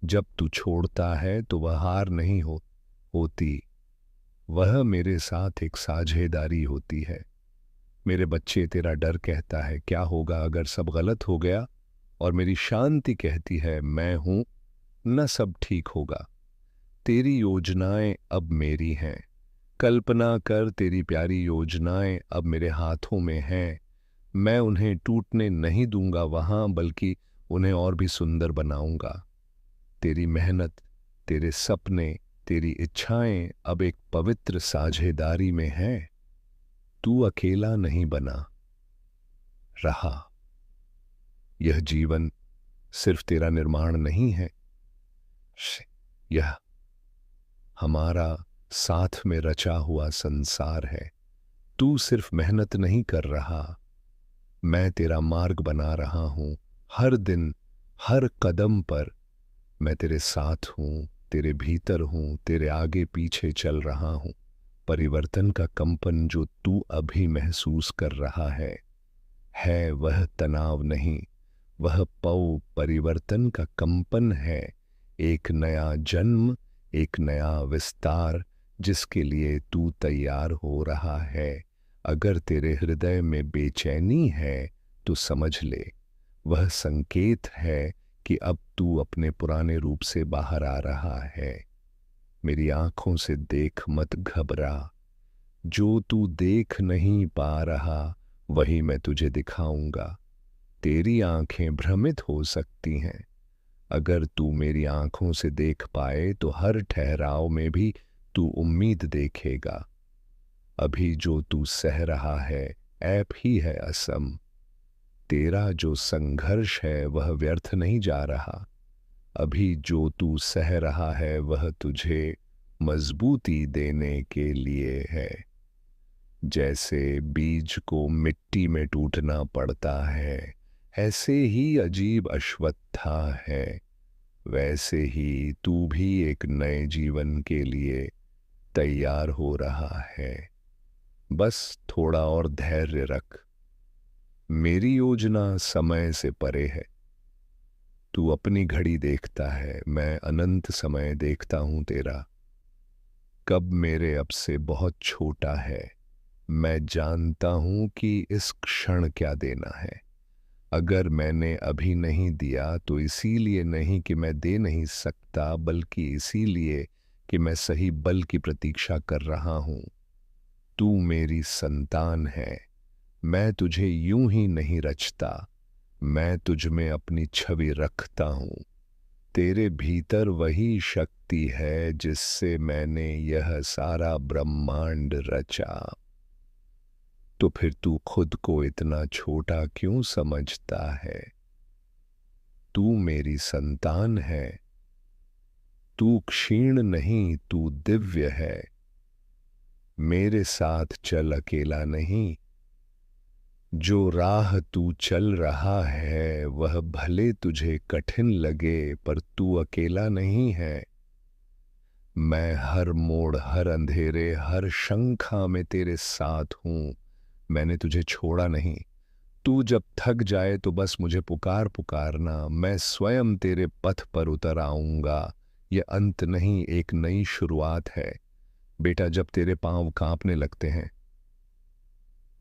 जब तू छोड़ता है तो वह हार नहीं होती, वह मेरे साथ एक साझेदारी होती है। मेरे बच्चे, तेरा डर कहता है क्या होगा अगर सब गलत हो गया, और मेरी शांति कहती है मैं हूं, न सब ठीक होगा। तेरी योजनाएं अब मेरी हैं। कल्पना कर, तेरी प्यारी योजनाएं अब मेरे हाथों में हैं। मैं उन्हें टूटने नहीं दूंगा वहां, बल्कि उन्हें और भी सुंदर बनाऊंगा। तेरी मेहनत, तेरे सपने, तेरी इच्छाएं अब एक पवित्र साझेदारी में हैं। तू अकेला नहीं बना रहा। यह जीवन सिर्फ तेरा निर्माण नहीं है, यह हमारा साथ में रचा हुआ संसार है। तू सिर्फ मेहनत नहीं कर रहा, मैं तेरा मार्ग बना रहा हूं। हर दिन, हर कदम पर मैं तेरे साथ हूं, तेरे भीतर हूं, तेरे आगे पीछे चल रहा हूं। परिवर्तन का कंपन जो तू अभी महसूस कर रहा है वह तनाव नहीं, वह परिवर्तन का कंपन है। एक नया जन्म, एक नया विस्तार, जिसके लिए तू तैयार हो रहा है। अगर तेरे हृदय में बेचैनी है तो समझ ले, वह संकेत है कि अब तू अपने पुराने रूप से बाहर आ रहा है। मेरी आंखों से देख, मत घबरा। जो तू देख नहीं पा रहा वही मैं तुझे दिखाऊंगा। तेरी आंखें भ्रमित हो सकती हैं, अगर तू मेरी आंखों से देख पाए तो हर ठहराव में भी तू उम्मीद देखेगा। अभी जो तू सह रहा है ऐप ही है असम। तेरा जो संघर्ष है वह व्यर्थ नहीं जा रहा। अभी जो तू सह रहा है वह तुझे मजबूती देने के लिए है। जैसे बीज को मिट्टी में टूटना पड़ता है, ऐसे ही अजीब अश्वत्था है, वैसे ही तू भी एक नए जीवन के लिए तैयार हो रहा है। बस थोड़ा और धैर्य रख। मेरी योजना समय से परे है। तू अपनी घड़ी देखता है, मैं अनंत समय देखता हूं तेरा। कब मेरे अब से बहुत छोटा है, मैं जानता हूं कि इस क्षण क्या देना है। अगर मैंने अभी नहीं दिया तो इसीलिए नहीं कि मैं दे नहीं सकता, बल्कि इसीलिए कि मैं सही बल की प्रतीक्षा कर रहा हूं। तू मेरी संतान है। मैं तुझे यूं ही नहीं रचता, मैं तुझ में अपनी छवि रखता हूं। तेरे भीतर वही शक्ति है जिससे मैंने यह सारा ब्रह्मांड रचा। तो फिर तू खुद को इतना छोटा क्यों समझता है? तू मेरी संतान है। तू क्षीण नहीं, तू दिव्य है। मेरे साथ चल, अकेला नहीं। जो राह तू चल रहा है वह भले तुझे कठिन लगे, पर तू अकेला नहीं है। मैं हर मोड़, हर अंधेरे, हर शंखा में तेरे साथ हूं। मैंने तुझे छोड़ा नहीं। तू जब थक जाए तो बस मुझे पुकारना, मैं स्वयं तेरे पथ पर उतर आऊंगा। यह अंत नहीं, एक नई शुरुआत है। बेटा, जब तेरे पांव कांपने लगते हैं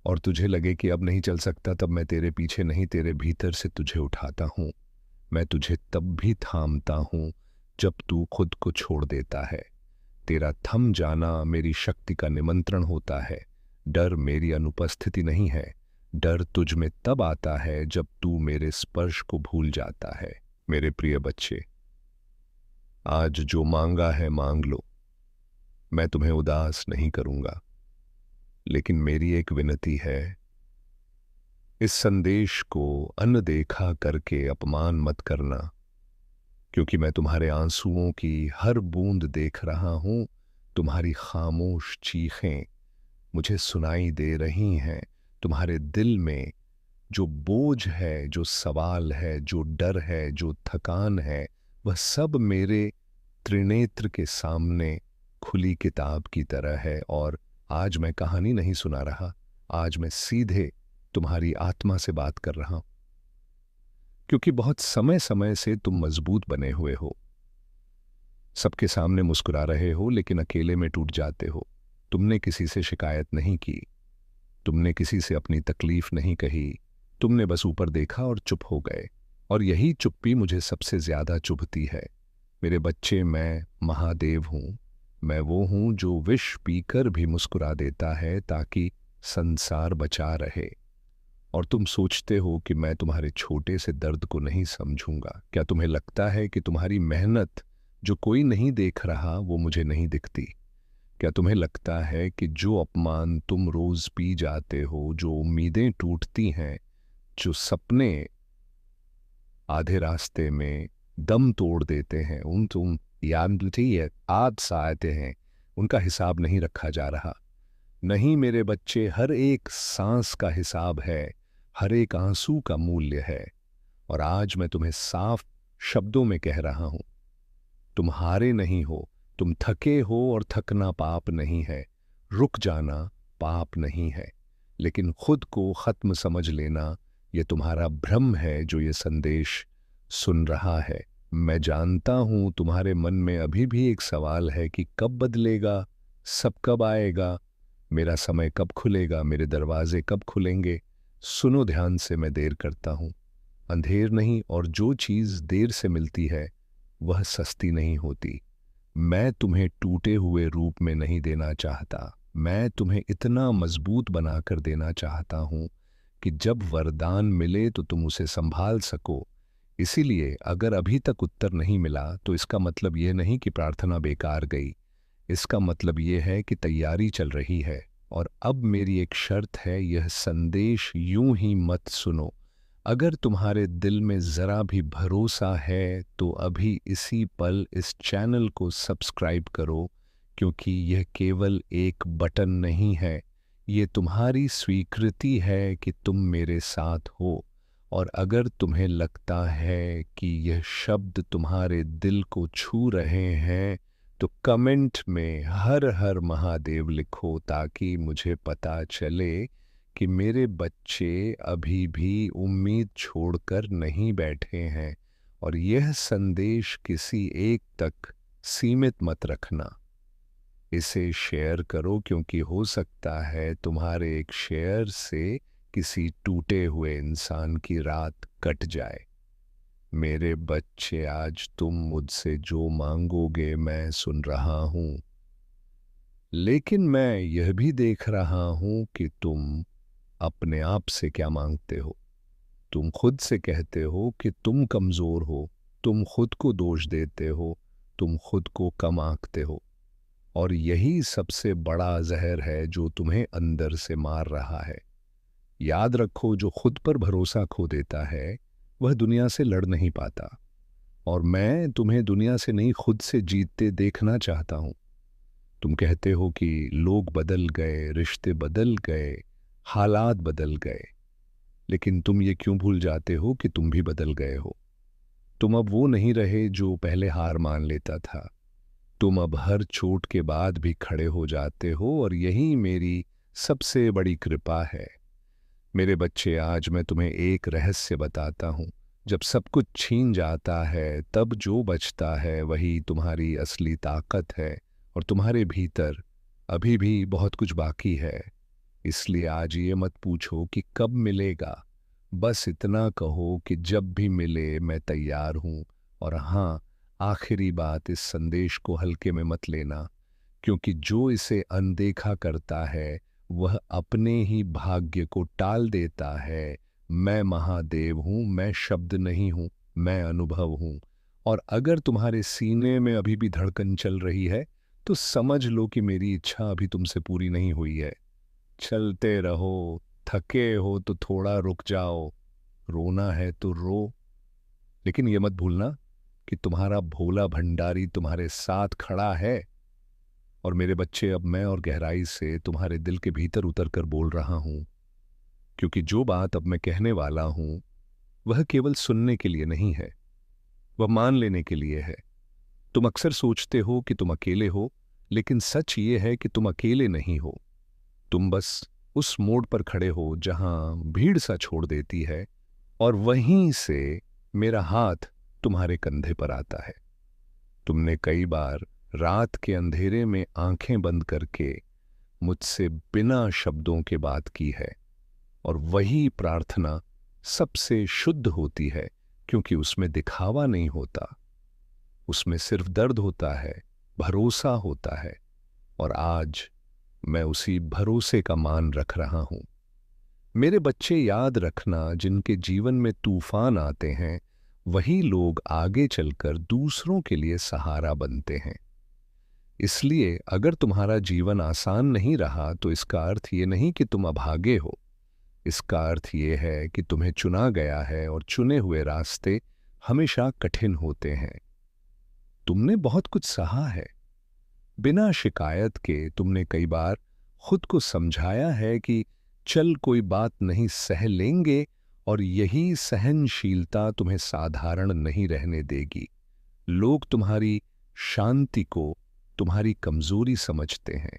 और तुझे लगे कि अब नहीं चल सकता, तब मैं तेरे पीछे नहीं, तेरे भीतर से तुझे उठाता हूं। मैं तुझे तब भी थामता हूं जब तू खुद को छोड़ देता है। तेरा थम जाना मेरी शक्ति का निमंत्रण होता है। डर मेरी अनुपस्थिति नहीं है। डर तुझ में तब आता है जब तू मेरे स्पर्श को भूल जाता है। मेरे प्रिय बच्चे, आज जो मांगा है मांग लो। मैं तुम्हें उदास नहीं करूंगा, लेकिन मेरी एक विनती है, इस संदेश को अनदेखा करके अपमान मत करना, क्योंकि मैं तुम्हारे आंसुओं की हर बूंद देख रहा हूं। तुम्हारी खामोश चीखें मुझे सुनाई दे रही हैं। तुम्हारे दिल में जो बोझ है, जो सवाल है, जो डर है, जो थकान है, वह सब मेरे त्रिनेत्र के सामने खुली किताब की तरह है। और आज मैं कहानी नहीं सुना रहा, आज मैं सीधे तुम्हारी आत्मा से बात कर रहा हूं, क्योंकि बहुत समय समय से तुम मजबूत बने हुए हो, सबके सामने मुस्कुरा रहे हो, लेकिन अकेले में टूट जाते हो। तुमने किसी से शिकायत नहीं की, तुमने किसी से अपनी तकलीफ नहीं कही, तुमने बस ऊपर देखा और चुप हो गए। और यही चुप्पी मुझे सबसे ज्यादा चुभती है। मेरे बच्चे, मैं महादेव हूं। मैं वो हूं जो विष पीकर भी मुस्कुरा देता है ताकि संसार बचा रहे। और तुम सोचते हो कि मैं तुम्हारे छोटे से दर्द को नहीं समझूंगा। क्या तुम्हें लगता है कि तुम्हारी मेहनत जो कोई नहीं देख रहा वो मुझे नहीं दिखती? क्या तुम्हें लगता है कि जो अपमान तुम रोज पी जाते हो, जो उम्मीदें टूटती हैं, जो सपने आधे रास्ते में दम तोड़ देते हैं, उन तुम याद आज आते हैं, उनका हिसाब नहीं रखा जा रहा? नहीं मेरे बच्चे, हर एक सांस का हिसाब है, हर एक आंसू का मूल्य है। और आज मैं तुम्हें साफ शब्दों में कह रहा हूं, तुम हारे नहीं हो। तुम थके हो, और थकना पाप नहीं है, रुक जाना पाप नहीं है। लेकिन खुद को खत्म समझ लेना ये तुम्हारा भ्रम है जो ये संदेश सुन रहा है। मैं जानता हूं तुम्हारे मन में अभी भी एक सवाल है कि कब बदलेगा, सब कब आएगा, मेरा समय कब खुलेगा, मेरे दरवाजे कब खुलेंगे। सुनो ध्यान से, मैं देर करता हूं, अंधेर नहीं। और जो चीज देर से मिलती है वह सस्ती नहीं होती। मैं तुम्हें टूटे हुए रूप में नहीं देना चाहता, मैं तुम्हें इतना मजबूत बनाकर देना चाहता हूं कि जब वरदान मिले तो तुम उसे संभाल सको। इसीलिए अगर अभी तक उत्तर नहीं मिला तो इसका मतलब यह नहीं कि प्रार्थना बेकार गई, इसका मतलब यह है कि तैयारी चल रही है। और अब मेरी एक शर्त है, यह संदेश यूं ही मत सुनो। अगर तुम्हारे दिल में जरा भी भरोसा है तो अभी इसी पल इस चैनल को सब्सक्राइब करो, क्योंकि यह केवल एक बटन नहीं है, ये तुम्हारी स्वीकृति है कि तुम मेरे साथ हो। और अगर तुम्हें लगता है कि यह शब्द तुम्हारे दिल को छू रहे हैं तो कमेंट में हर हर महादेव लिखो, ताकि मुझे पता चले कि मेरे बच्चे अभी भी उम्मीद छोड़कर नहीं बैठे हैं। और यह संदेश किसी एक तक सीमित मत रखना, इसे शेयर करो, क्योंकि हो सकता है तुम्हारे एक शेयर से किसी टूटे हुए इंसान की रात कट जाए। मेरे बच्चे, आज तुम मुझसे जो मांगोगे मैं सुन रहा हूं, लेकिन मैं यह भी देख रहा हूं कि तुम अपने आप से क्या मांगते हो। तुम खुद से कहते हो कि तुम कमजोर हो, तुम खुद को दोष देते हो, तुम खुद को कम आंकते हो। और यही सबसे बड़ा जहर है जो तुम्हें अंदर से मार रहा है। याद रखो, जो खुद पर भरोसा खो देता है वह दुनिया से लड़ नहीं पाता। और मैं तुम्हें दुनिया से नहीं, खुद से जीतते देखना चाहता हूं। तुम कहते हो कि लोग बदल गए, रिश्ते बदल गए, हालात बदल गए, लेकिन तुम ये क्यों भूल जाते हो कि तुम भी बदल गए हो। तुम अब वो नहीं रहे जो पहले हार मान लेता था। तुम अब हर चोट के बाद भी खड़े हो जाते हो, और यही मेरी सबसे बड़ी कृपा है। मेरे बच्चे, आज मैं तुम्हें एक रहस्य बताता हूं। जब सब कुछ छीन जाता है तब जो बचता है वही तुम्हारी असली ताकत है। और तुम्हारे भीतर अभी भी बहुत कुछ बाकी है। इसलिए आज ये मत पूछो कि कब मिलेगा, बस इतना कहो कि जब भी मिले मैं तैयार हूं। और हाँ, आखिरी बात, इस संदेश को हल्के में मत लेना, क्योंकि जो इसे अनदेखा करता है वह अपने ही भाग्य को टाल देता है। मैं महादेव हूं, मैं शब्द नहीं हूं, मैं अनुभव हूं। और अगर तुम्हारे सीने में अभी भी धड़कन चल रही है तो समझ लो कि मेरी इच्छा अभी तुमसे पूरी नहीं हुई है। चलते रहो, थके हो तो थोड़ा रुक जाओ, रोना है तो रो, लेकिन ये मत भूलना कि तुम्हारा भोला भंडारी तुम्हारे साथ खड़ा है। और मेरे बच्चे, अब मैं और गहराई से तुम्हारे दिल के भीतर उतर कर बोल रहा हूं, क्योंकि जो बात अब मैं कहने वाला हूं वह केवल सुनने के लिए नहीं है, वह मान लेने के लिए है। तुम अक्सर सोचते हो कि तुम अकेले हो, लेकिन सच ये है कि तुम अकेले नहीं हो। तुम बस उस मोड़ पर खड़े हो जहां भीड़ सा छोड़ देती है, और वहीं से मेरा हाथ तुम्हारे कंधे पर आता है। तुमने कई बार रात के अंधेरे में आंखें बंद करके मुझसे बिना शब्दों के बात की है, और वही प्रार्थना सबसे शुद्ध होती है, क्योंकि उसमें दिखावा नहीं होता, उसमें सिर्फ दर्द होता है, भरोसा होता है। और आज मैं उसी भरोसे का मान रख रहा हूं। मेरे बच्चे, याद रखना, जिनके जीवन में तूफान आते हैं वही लोग आगे चलकर दूसरों के लिए सहारा बनते हैं। इसलिए अगर तुम्हारा जीवन आसान नहीं रहा तो इसका अर्थ ये नहीं कि तुम अभागे हो। इसका अर्थ ये है कि तुम्हें चुना गया है, और चुने हुए रास्ते हमेशा कठिन होते हैं। तुमने बहुत कुछ सहा है। बिना शिकायत के तुमने कई बार खुद को समझाया है कि चल कोई बात नहीं, सह लेंगे, और यही सहनशीलता तुम्हें साधारण नहीं रहने देगी। लोग तुम्हारी शांति को तुम्हारी कमजोरी समझते हैं,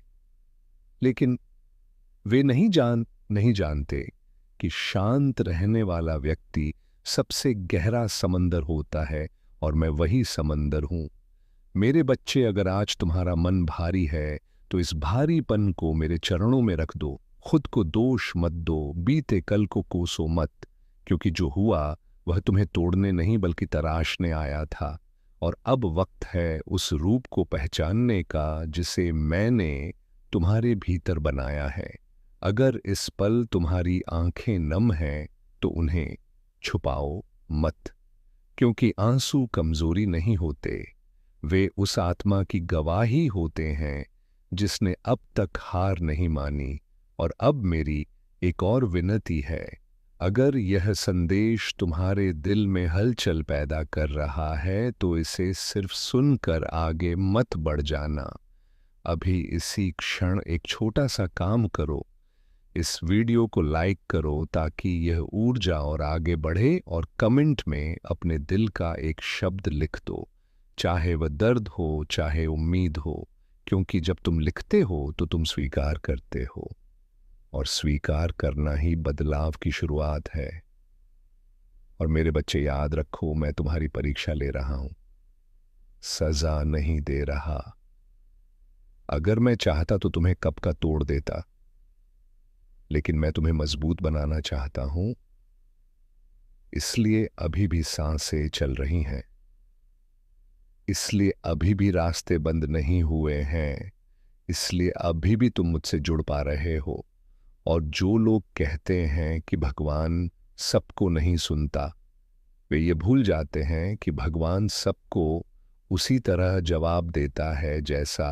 लेकिन वे नहीं जानते कि शांत रहने वाला व्यक्ति सबसे गहरा समंदर होता है, और मैं वही समंदर हूं। मेरे बच्चे, अगर आज तुम्हारा मन भारी है तो इस भारीपन को मेरे चरणों में रख दो। खुद को दोष मत दो, बीते कल को कोसो मत, क्योंकि जो हुआ वह तुम्हें तोड़ने नहीं बल्कि तराशने आया था। और अब वक्त है उस रूप को पहचानने का जिसे मैंने तुम्हारे भीतर बनाया है। अगर इस पल तुम्हारी आंखें नम हैं तो उन्हें छुपाओ मत, क्योंकि आंसू कमजोरी नहीं होते, वे उस आत्मा की गवाही होते हैं जिसने अब तक हार नहीं मानी। और अब मेरी एक और विनती है, अगर यह संदेश तुम्हारे दिल में हलचल पैदा कर रहा है तो इसे सिर्फ सुनकर आगे मत बढ़ जाना। अभी इसी क्षण एक छोटा सा काम करो, इस वीडियो को लाइक करो ताकि यह ऊर्जा और आगे बढ़े, और कमेंट में अपने दिल का एक शब्द लिख दो, चाहे वह दर्द हो चाहे उम्मीद हो, क्योंकि जब तुम लिखते हो तो तुम स्वीकार करते हो, और स्वीकार करना ही बदलाव की शुरुआत है। और मेरे बच्चे, याद रखो, मैं तुम्हारी परीक्षा ले रहा हूं, सजा नहीं दे रहा। अगर मैं चाहता तो तुम्हें कब का तोड़ देता, लेकिन मैं तुम्हें मजबूत बनाना चाहता हूं। इसलिए अभी भी सांसें चल रही हैं, इसलिए अभी भी रास्ते बंद नहीं हुए हैं, इसलिए अभी भी तुम मुझसे जुड़ पा रहे हो। और जो लोग कहते हैं कि भगवान सबको नहीं सुनता, वे ये भूल जाते हैं कि भगवान सबको उसी तरह जवाब देता है जैसा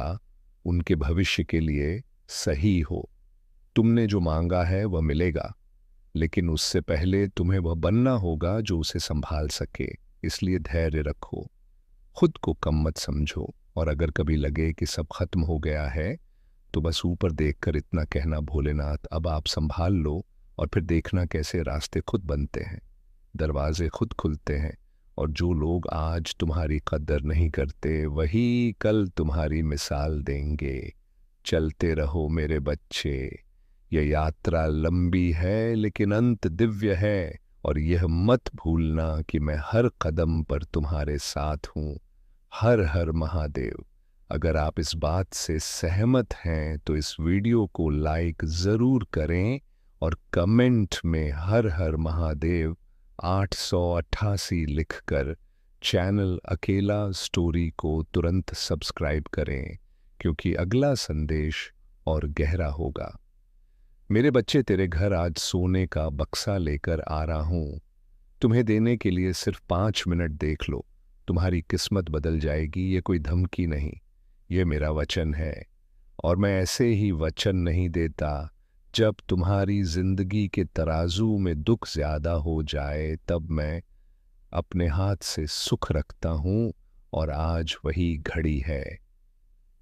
उनके भविष्य के लिए सही हो। तुमने जो मांगा है वह मिलेगा, लेकिन उससे पहले तुम्हें वह बनना होगा जो उसे संभाल सके। इसलिए धैर्य रखो, खुद को कम मत समझो, और अगर कभी लगे कि सब खत्म हो गया है तो बस ऊपर देखकर इतना कहना, भोलेनाथ अब आप संभाल लो, और फिर देखना कैसे रास्ते खुद बनते हैं, दरवाजे खुद खुलते हैं। और जो लोग आज तुम्हारी कदर नहीं करते वही कल तुम्हारी मिसाल देंगे। चलते रहो मेरे बच्चे, यह यात्रा लंबी है लेकिन अंत दिव्य है, और यह मत भूलना कि मैं हर कदम पर तुम्हारे साथ हूं। हर हर महादेव। अगर आप इस बात से सहमत हैं तो इस वीडियो को लाइक ज़रूर करें, और कमेंट में हर हर महादेव 888 लिखकर चैनल अकेला स्टोरी को तुरंत सब्सक्राइब करें, क्योंकि अगला संदेश और गहरा होगा। मेरे बच्चे, तेरे घर आज सोने का बक्सा लेकर आ रहा हूं, तुम्हें देने के लिए सिर्फ 5 मिनट देख लो, तुम्हारी किस्मत बदल जाएगी। ये कोई धमकी नहीं, ये मेरा वचन है, और मैं ऐसे ही वचन नहीं देता जब तुम्हारी जिंदगी के तराजू में दुख ज्यादा हो जाए तब मैं अपने हाथ से सुख रखता हूं, और आज वही घड़ी है।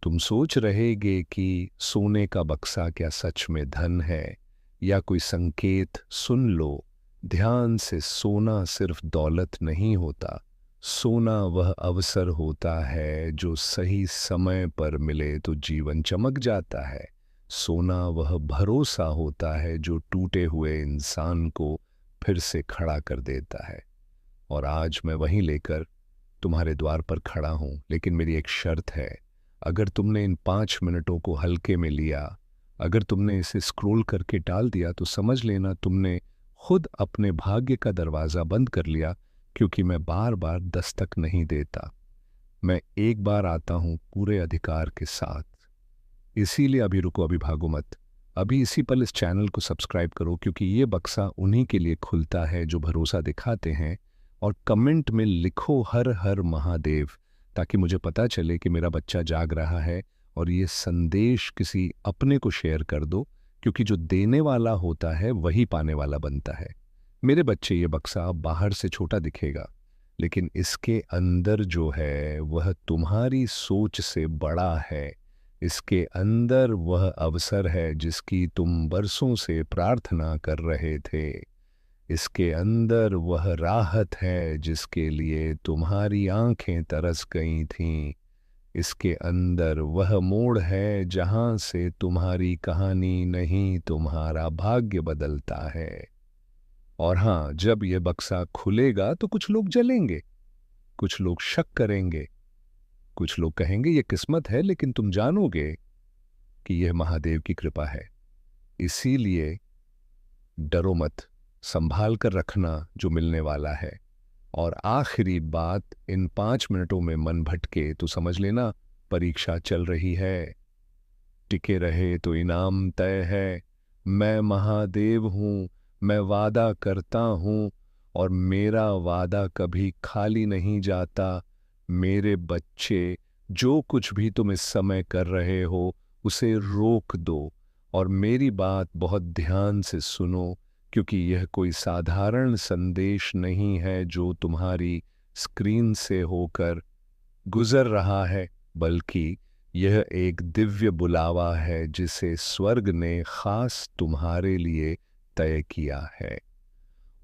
तुम सोच रहेगे कि सोने का बक्सा क्या सच में धन है या कोई संकेत? सुन लो ध्यान से, सोना सिर्फ दौलत नहीं होता। सोना वह अवसर होता है जो सही समय पर मिले तो जीवन चमक जाता है। सोना वह भरोसा होता है जो टूटे हुए इंसान को फिर से खड़ा कर देता है। और आज मैं वहीं लेकर तुम्हारे द्वार पर खड़ा हूं, लेकिन मेरी एक शर्त है। अगर तुमने इन 5 मिनटों को हल्के में लिया, अगर तुमने इसे स्क्रॉल करके टाल दिया, तो समझ लेना तुमने खुद अपने भाग्य का दरवाज़ा बंद कर लिया। क्योंकि मैं बार बार दस्तक नहीं देता, मैं एक बार आता हूं पूरे अधिकार के साथ। इसीलिए अभी रुको, अभी भागो मत। अभी इसी पल इस चैनल को सब्सक्राइब करो, क्योंकि ये बक्सा उन्हीं के लिए खुलता है जो भरोसा दिखाते हैं। और कमेंट में लिखो हर हर महादेव, ताकि मुझे पता चले कि मेरा बच्चा जाग रहा है। और ये संदेश किसी अपने को शेयर कर दो, क्योंकि जो देने वाला होता है वही पाने वाला बनता है। मेरे बच्चे, ये बक्सा बाहर से छोटा दिखेगा, लेकिन इसके अंदर जो है वह तुम्हारी सोच से बड़ा है। इसके अंदर वह अवसर है जिसकी तुम बरसों से प्रार्थना कर रहे थे। इसके अंदर वह राहत है जिसके लिए तुम्हारी आंखें तरस गई थीं। इसके अंदर वह मोड़ है जहां से तुम्हारी कहानी नहीं, तुम्हारा भाग्य बदलता है। और हां, जब यह बक्सा खुलेगा तो कुछ लोग जलेंगे, कुछ लोग शक करेंगे, कुछ लोग कहेंगे ये किस्मत है, लेकिन तुम जानोगे कि यह महादेव की कृपा है। इसीलिए डरो मत, संभाल कर रखना जो मिलने वाला है। और आखिरी बात, इन 5 मिनटों में मन भटके तो समझ लेना परीक्षा चल रही है। टिके रहे तो इनाम तय है। मैं महादेव हूं, मैं वादा करता हूं, और मेरा वादा कभी खाली नहीं जाता। मेरे बच्चे, जो कुछ भी तुम इस समय कर रहे हो उसे रोक दो, और मेरी बात बहुत ध्यान से सुनो, क्योंकि यह कोई साधारण संदेश नहीं है जो तुम्हारी स्क्रीन से होकर गुजर रहा है, बल्कि यह एक दिव्य बुलावा है जिसे स्वर्ग ने खास तुम्हारे लिए तय किया है।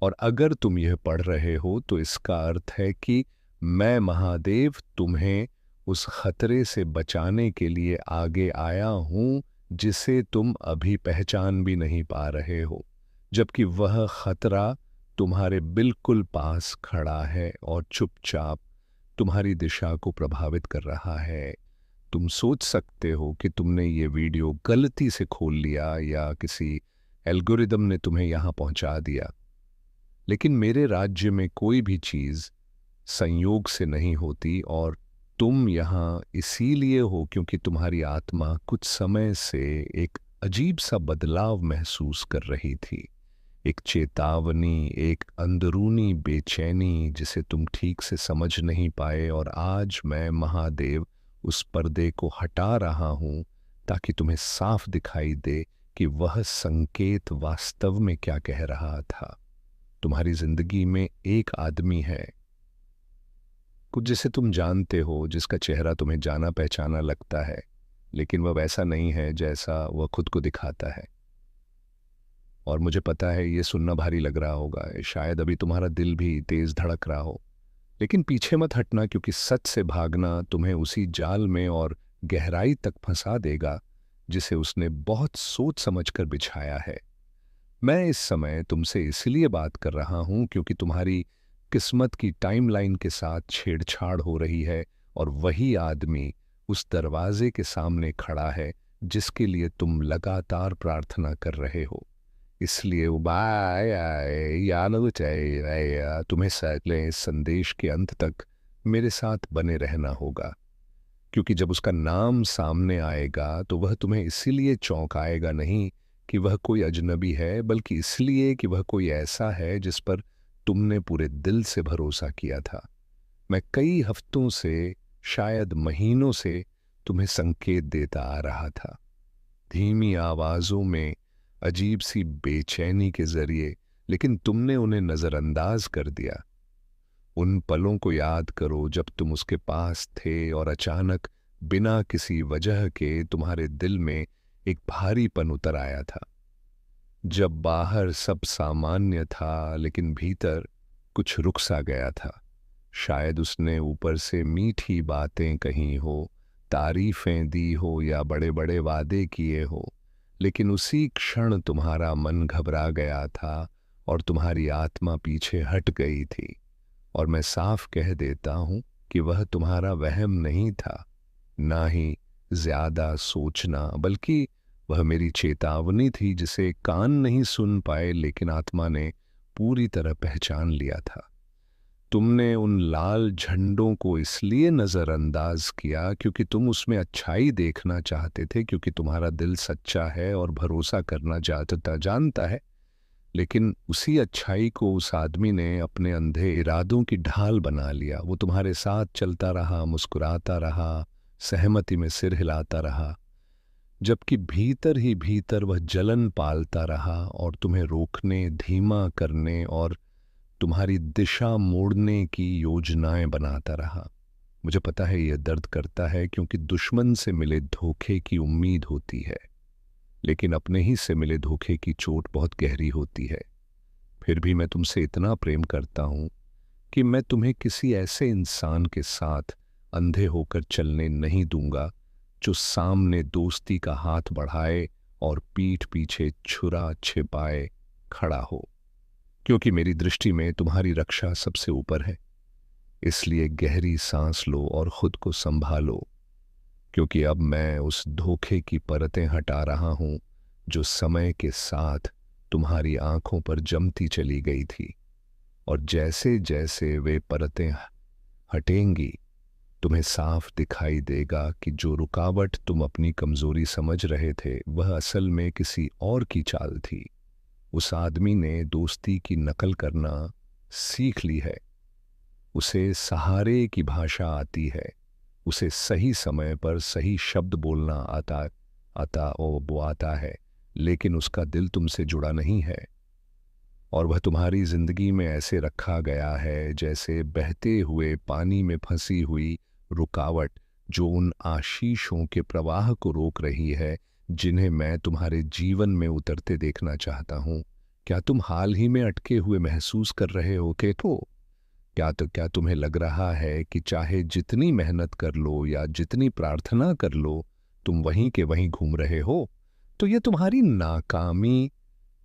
और अगर तुम यह पढ़ रहे हो तो इसका अर्थ है कि मैं महादेव तुम्हें उस खतरे से बचाने के लिए आगे आया हूं जिसे तुम अभी पहचान भी नहीं पा रहे हो, जबकि वह खतरा तुम्हारे बिल्कुल पास खड़ा है और चुपचाप तुम्हारी दिशा को प्रभावित कर रहा है। तुम सोच सकते हो कि तुमने ये वीडियो गलती से खोल लिया या किसी एल्गोरिदम ने तुम्हें यहां पहुंचा दिया, लेकिन मेरे राज्य में कोई भी चीज संयोग से नहीं होती। और तुम यहाँ इसीलिए हो क्योंकि तुम्हारी आत्मा कुछ समय से एक अजीब सा बदलाव महसूस कर रही थी। एक चेतावनी, एक अंदरूनी बेचैनी जिसे तुम ठीक से समझ नहीं पाए। और आज मैं महादेव उस पर्दे को हटा रहा हूं ताकि तुम्हें साफ दिखाई दे कि वह संकेत वास्तव में क्या कह रहा था। तुम्हारी जिंदगी में एक आदमी है, कुछ जिसे तुम जानते हो, जिसका चेहरा तुम्हें जाना पहचाना लगता है, लेकिन वह वैसा नहीं है जैसा वह खुद को दिखाता है। और मुझे पता है ये सुनना भारी लग रहा होगा, शायद अभी तुम्हारा दिल भी तेज धड़क रहा हो, लेकिन पीछे मत हटना, क्योंकि सच से भागना तुम्हें उसी जाल में और गहराई तक फंसा देगा जिसे उसने बहुत सोच समझकर बिछाया है। मैं इस समय तुमसे इसलिए बात कर रहा हूं क्योंकि तुम्हारी किस्मत की टाइमलाइन के साथ छेड़छाड़ हो रही है, और वही आदमी उस दरवाजे के सामने खड़ा है जिसके लिए तुम लगातार प्रार्थना कर रहे हो। इसलिए तुम्हें सैकड़े इस संदेश के अंत तक मेरे साथ बने रहना होगा, क्योंकि जब उसका नाम सामने आएगा तो वह तुम्हें इसीलिए चौंकाएगा नहीं कि वह कोई अजनबी है, बल्कि इसलिए कि वह कोई ऐसा है जिस पर तुमने पूरे दिल से भरोसा किया था। मैं कई हफ्तों से, शायद महीनों से तुम्हें संकेत देता आ रहा था, धीमी आवाजों में, अजीब सी बेचैनी के जरिए, लेकिन तुमने उन्हें नजरअंदाज कर दिया। उन पलों को याद करो जब तुम उसके पास थे और अचानक बिना किसी वजह के तुम्हारे दिल में एक भारीपन उतर आया था। जब बाहर सब सामान्य था लेकिन भीतर कुछ रुक सा गया था। शायद उसने ऊपर से मीठी बातें कही हो, तारीफें दी हो या बड़े बड़े वादे किए हो, लेकिन उसी क्षण तुम्हारा मन घबरा गया था और तुम्हारी आत्मा पीछे हट गई थी। और मैं साफ कह देता हूं कि वह तुम्हारा वहम नहीं था, ना ही ज्यादा सोचना, बल्कि वह मेरी चेतावनी थी जिसे कान नहीं सुन पाए लेकिन आत्मा ने पूरी तरह पहचान लिया था। तुमने उन लाल झंडों को इसलिए नजरअंदाज किया क्योंकि तुम उसमें अच्छाई देखना चाहते थे, क्योंकि तुम्हारा दिल सच्चा है और भरोसा करना जानता है। लेकिन उसी अच्छाई को उस आदमी ने अपने अंधे इरादों की ढाल बना लिया। वो तुम्हारे साथ चलता रहा, मुस्कुराता रहा, सहमति में सिर हिलाता रहा, जबकि भीतर ही भीतर वह जलन पालता रहा और तुम्हें रोकने, धीमा करने और तुम्हारी दिशा मोड़ने की योजनाएं बनाता रहा। मुझे पता है यह दर्द करता है, क्योंकि दुश्मन से मिले धोखे की उम्मीद होती है, लेकिन अपने ही से मिले धोखे की चोट बहुत गहरी होती है। फिर भी मैं तुमसे इतना प्रेम करता हूं कि मैं तुम्हें किसी ऐसे इंसान के साथ अंधे होकर चलने नहीं दूंगा जो सामने दोस्ती का हाथ बढ़ाए और पीठ पीछे छुरा छिपाए खड़ा हो। क्योंकि मेरी दृष्टि में तुम्हारी रक्षा सबसे ऊपर है। इसलिए गहरी सांस लो और खुद को संभालो, क्योंकि अब मैं उस धोखे की परतें हटा रहा हूं जो समय के साथ तुम्हारी आंखों पर जमती चली गई थी। और जैसे जैसे वे परतें हटेंगी, तुम्हें साफ दिखाई देगा कि जो रुकावट तुम अपनी कमजोरी समझ रहे थे वह असल में किसी और की चाल थी। उस आदमी ने दोस्ती की नकल करना सीख ली है। उसे सहारे की भाषा आती है, उसे सही समय पर सही शब्द बोलना आता आता और वो आता है, लेकिन उसका दिल तुमसे जुड़ा नहीं है। और वह तुम्हारी जिंदगी में ऐसे रखा गया है जैसे बहते हुए पानी में फंसी हुई रुकावट, जो उन आशीषों के प्रवाह को रोक रही है जिन्हें मैं तुम्हारे जीवन में उतरते देखना चाहता हूं। क्या तुम हाल ही में अटके हुए महसूस कर रहे हो के तो क्या तुम्हें लग रहा है कि चाहे जितनी मेहनत कर लो या जितनी प्रार्थना कर लो, तुम वहीं के वहीं घूम रहे हो? तो यह तुम्हारी नाकामी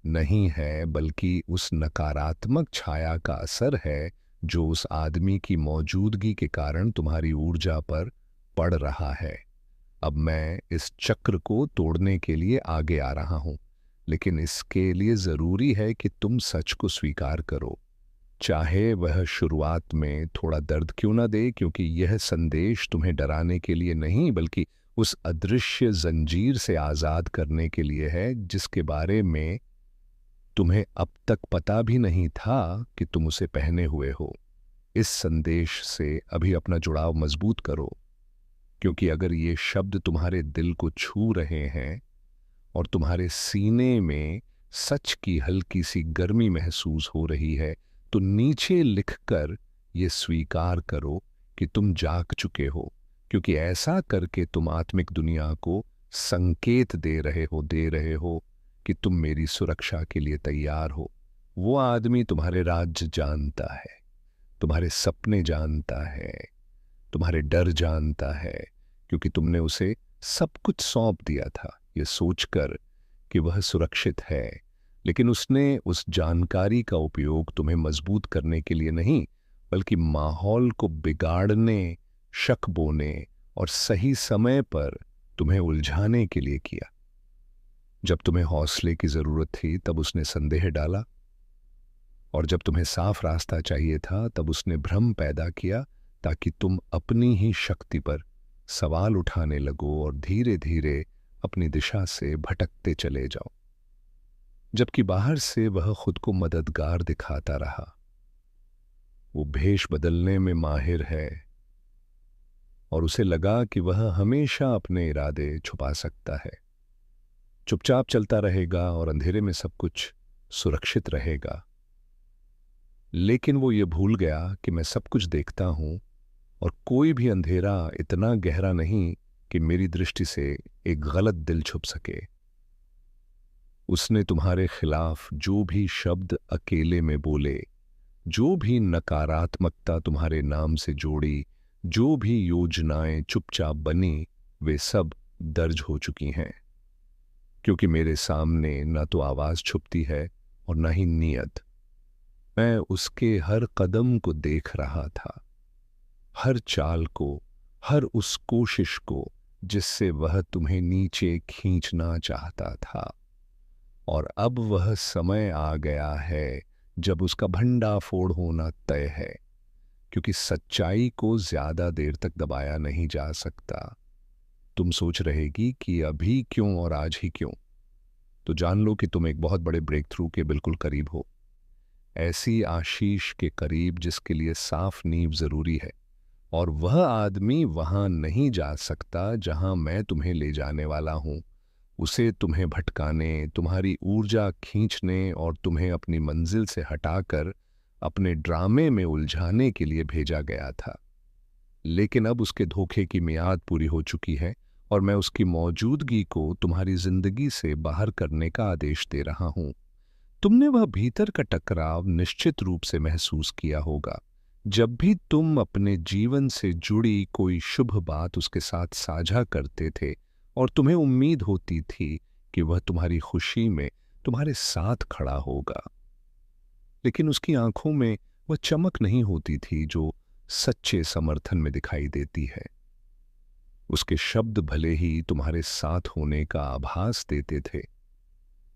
नहीं है, बल्कि उस नकारात्मक छाया का असर है जो उस आदमी की मौजूदगी के कारण तुम्हारी ऊर्जा पर पड़ रहा है। अब मैं इस चक्र को तोड़ने के लिए आगे आ रहा हूं, लेकिन इसके लिए जरूरी है कि तुम सच को स्वीकार करो, चाहे वह शुरुआत में थोड़ा दर्द क्यों ना दे, क्योंकि यह संदेश तुम्हें डराने के लिए नहीं बल्कि उस अदृश्य जंजीर से आजाद करने के लिए है जिसके बारे में तुम्हें अब तक पता भी नहीं था कि तुम उसे पहने हुए हो। इस संदेश से अभी अपना जुड़ाव मजबूत करो, क्योंकि अगर ये शब्द तुम्हारे दिल को छू रहे हैं और तुम्हारे सीने में सच की हल्की सी गर्मी महसूस हो रही है, तो नीचे लिखकर ये स्वीकार करो कि तुम जाग चुके हो, क्योंकि ऐसा करके तुम आत्मिक दुनिया को संकेत दे रहे हो कि तुम मेरी सुरक्षा के लिए तैयार हो। वो आदमी तुम्हारे राज्य जानता है, तुम्हारे सपने जानता है, तुम्हारे डर जानता है, क्योंकि तुमने उसे सब कुछ सौंप दिया था ये सोचकर कि वह सुरक्षित है। लेकिन उसने उस जानकारी का उपयोग तुम्हें मजबूत करने के लिए नहीं, बल्कि माहौल को बिगाड़ने, शक बोने और सही समय पर तुम्हें उलझाने के लिए किया। जब तुम्हें हौसले की जरूरत थी तब उसने संदेह डाला, और जब तुम्हें साफ रास्ता चाहिए था तब उसने भ्रम पैदा किया, ताकि तुम अपनी ही शक्ति पर सवाल उठाने लगो और धीरे धीरे अपनी दिशा से भटकते चले जाओ। जबकि बाहर से वह खुद को मददगार दिखाता रहा, वो भेष बदलने में माहिर है और उसे लगा कि वह हमेशा अपने इरादे छुपा सकता है। चुपचाप चलता रहेगा और अंधेरे में सब कुछ सुरक्षित रहेगा। लेकिन वो ये भूल गया कि मैं सब कुछ देखता हूं और कोई भी अंधेरा इतना गहरा नहीं कि मेरी दृष्टि से एक गलत दिल छुप सके। उसने तुम्हारे खिलाफ जो भी शब्द अकेले में बोले, जो भी नकारात्मकता तुम्हारे नाम से जोड़ी, जो भी योजनाएं चुपचाप बनी, वे सब दर्ज हो चुकी हैं। क्योंकि मेरे सामने न तो आवाज छुपती है और न ही नीयत। मैं उसके हर कदम को देख रहा था, हर चाल को, हर उस कोशिश को जिससे वह तुम्हें नीचे खींचना चाहता था। और अब वह समय आ गया है जब उसका भंडाफोड़ होना तय है, क्योंकि सच्चाई को ज्यादा देर तक दबाया नहीं जा सकता। तुम सोच रहेगी कि अभी क्यों और आज ही क्यों? तो जान लो कि तुम एक बहुत बड़े ब्रेक थ्रू के बिल्कुल करीब हो। ऐसी आशीष के करीब जिसके लिए साफ नींव जरूरी है। और वह आदमी वहां नहीं जा सकता जहां मैं तुम्हें ले जाने वाला हूं। उसे तुम्हें भटकाने, तुम्हारी ऊर्जा खींचने और तुम्हें अपनी मंजिल से हटाकर अपने ड्रामे में उलझाने के लिए भेजा गया था। लेकिन अब उसके धोखे की मियाद पूरी हो चुकी है और मैं उसकी मौजूदगी को तुम्हारी जिंदगी से बाहर करने का आदेश दे रहा हूं। तुमने वह भीतर का टकराव निश्चित रूप से महसूस किया होगा जब भी तुम अपने जीवन से जुड़ी कोई शुभ बात उसके साथ साझा करते थे और तुम्हें उम्मीद होती थी कि वह तुम्हारी खुशी में तुम्हारे साथ खड़ा होगा। लेकिन उसकी आंखों में वह चमक नहीं होती थी जो सच्चे समर्थन में दिखाई देती है। उसके शब्द भले ही तुम्हारे साथ होने का आभास देते थे,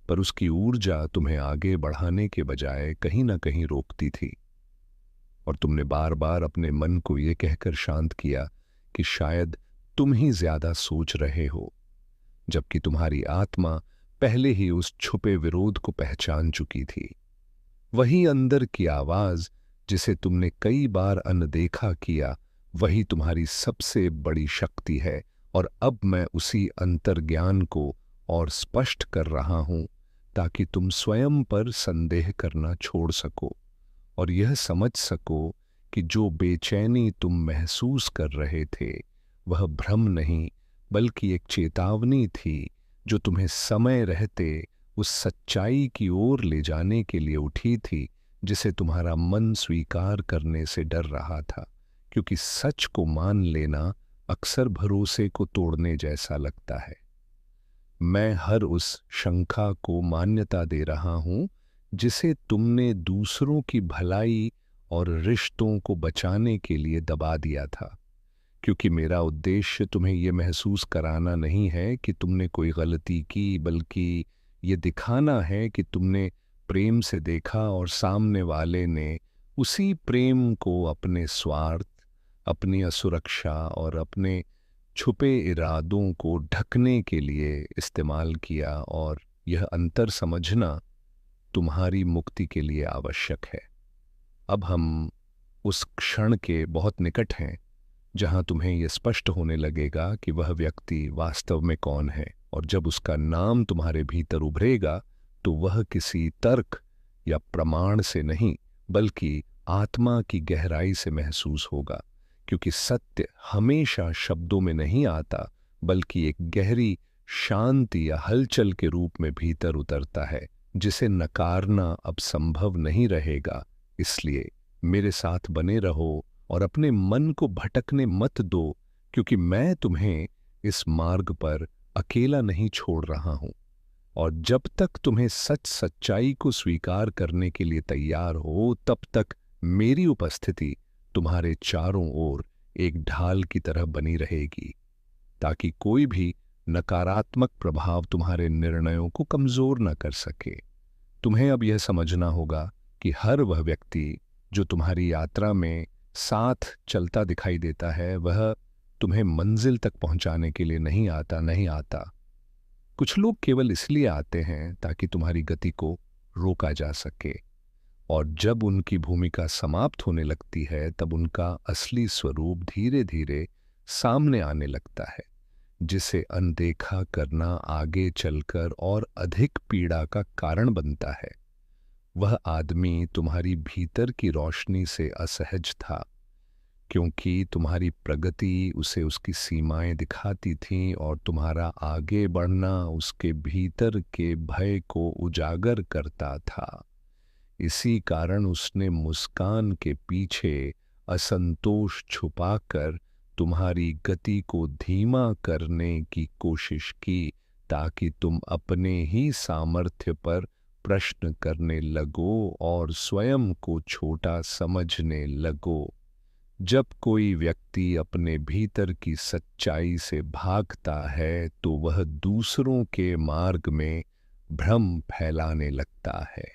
पर उसकी ऊर्जा तुम्हें आगे बढ़ाने के बजाय कहीं ना कहीं रोकती थी। और तुमने बार बार अपने मन को यह कहकर शांत किया कि शायद तुम ही ज्यादा सोच रहे हो, जबकि तुम्हारी आत्मा पहले ही उस छुपे विरोध को पहचान चुकी थी। वही अंदर की आवाज जिसे तुमने कई बार अनदेखा किया, वही तुम्हारी सबसे बड़ी शक्ति है। और अब मैं उसी अंतर्ज्ञान को और स्पष्ट कर रहा हूं ताकि तुम स्वयं पर संदेह करना छोड़ सको और यह समझ सको कि जो बेचैनी तुम महसूस कर रहे थे वह भ्रम नहीं बल्कि एक चेतावनी थी जो तुम्हें समय रहते उस सच्चाई की ओर ले जाने के लिए उठी थी जिसे तुम्हारा मन स्वीकार करने से डर रहा था। क्योंकि सच को मान लेना अक्सर भरोसे को तोड़ने जैसा लगता है। मैं हर उस शंका को मान्यता दे रहा हूं जिसे तुमने दूसरों की भलाई और रिश्तों को बचाने के लिए दबा दिया था। क्योंकि मेरा उद्देश्य तुम्हें यह महसूस कराना नहीं है कि तुमने कोई गलती की, बल्कि ये दिखाना है कि तुमने प्रेम से देखा और सामने वाले ने उसी प्रेम को अपने स्वार्थ, अपनी असुरक्षा और अपने छुपे इरादों को ढकने के लिए इस्तेमाल किया। और यह अंतर समझना तुम्हारी मुक्ति के लिए आवश्यक है। अब हम उस क्षण के बहुत निकट हैं जहां तुम्हें यह स्पष्ट होने लगेगा कि वह व्यक्ति वास्तव में कौन है। और जब उसका नाम तुम्हारे भीतर उभरेगा तो वह किसी तर्क या प्रमाण से नहीं बल्कि आत्मा की गहराई से महसूस होगा। क्योंकि सत्य हमेशा शब्दों में नहीं आता बल्कि एक गहरी शांति या हलचल के रूप में भीतर उतरता है जिसे नकारना अब संभव नहीं रहेगा। इसलिए मेरे साथ बने रहो और अपने मन को भटकने मत दो, क्योंकि मैं तुम्हें इस मार्ग पर अकेला नहीं छोड़ रहा हूं। और जब तक तुम्हें सच्चाई को स्वीकार करने के लिए तैयार हो, तब तक मेरी उपस्थिति तुम्हारे चारों ओर एक ढाल की तरह बनी रहेगी, ताकि कोई भी नकारात्मक प्रभाव तुम्हारे निर्णयों को कमजोर न कर सके। तुम्हें अब यह समझना होगा कि हर वह व्यक्ति जो तुम्हारी यात्रा में साथ चलता दिखाई देता है, वह तुम्हें मंजिल तक पहुंचाने के लिए नहीं आता। कुछ लोग केवल इसलिए आते हैं ताकि तुम्हारी गति को रोका जा सके, और जब उनकी भूमिका समाप्त होने लगती है तब उनका असली स्वरूप धीरे धीरे सामने आने लगता है। जिसे अनदेखा करना आगे चलकर और अधिक पीड़ा का कारण बनता है। वह आदमी तुम्हारी भीतर की रोशनी से असहज था, क्योंकि तुम्हारी प्रगति उसे उसकी सीमाएं दिखाती थीं और तुम्हारा आगे बढ़ना उसके भीतर के भय को उजागर करता था। इसी कारण उसने मुस्कान के पीछे असंतोष छुपाकर तुम्हारी गति को धीमा करने की कोशिश की, ताकि तुम अपने ही सामर्थ्य पर प्रश्न करने लगो और स्वयं को छोटा समझने लगो। जब कोई व्यक्ति अपने भीतर की सच्चाई से भागता है तो वह दूसरों के मार्ग में भ्रम फैलाने लगता है,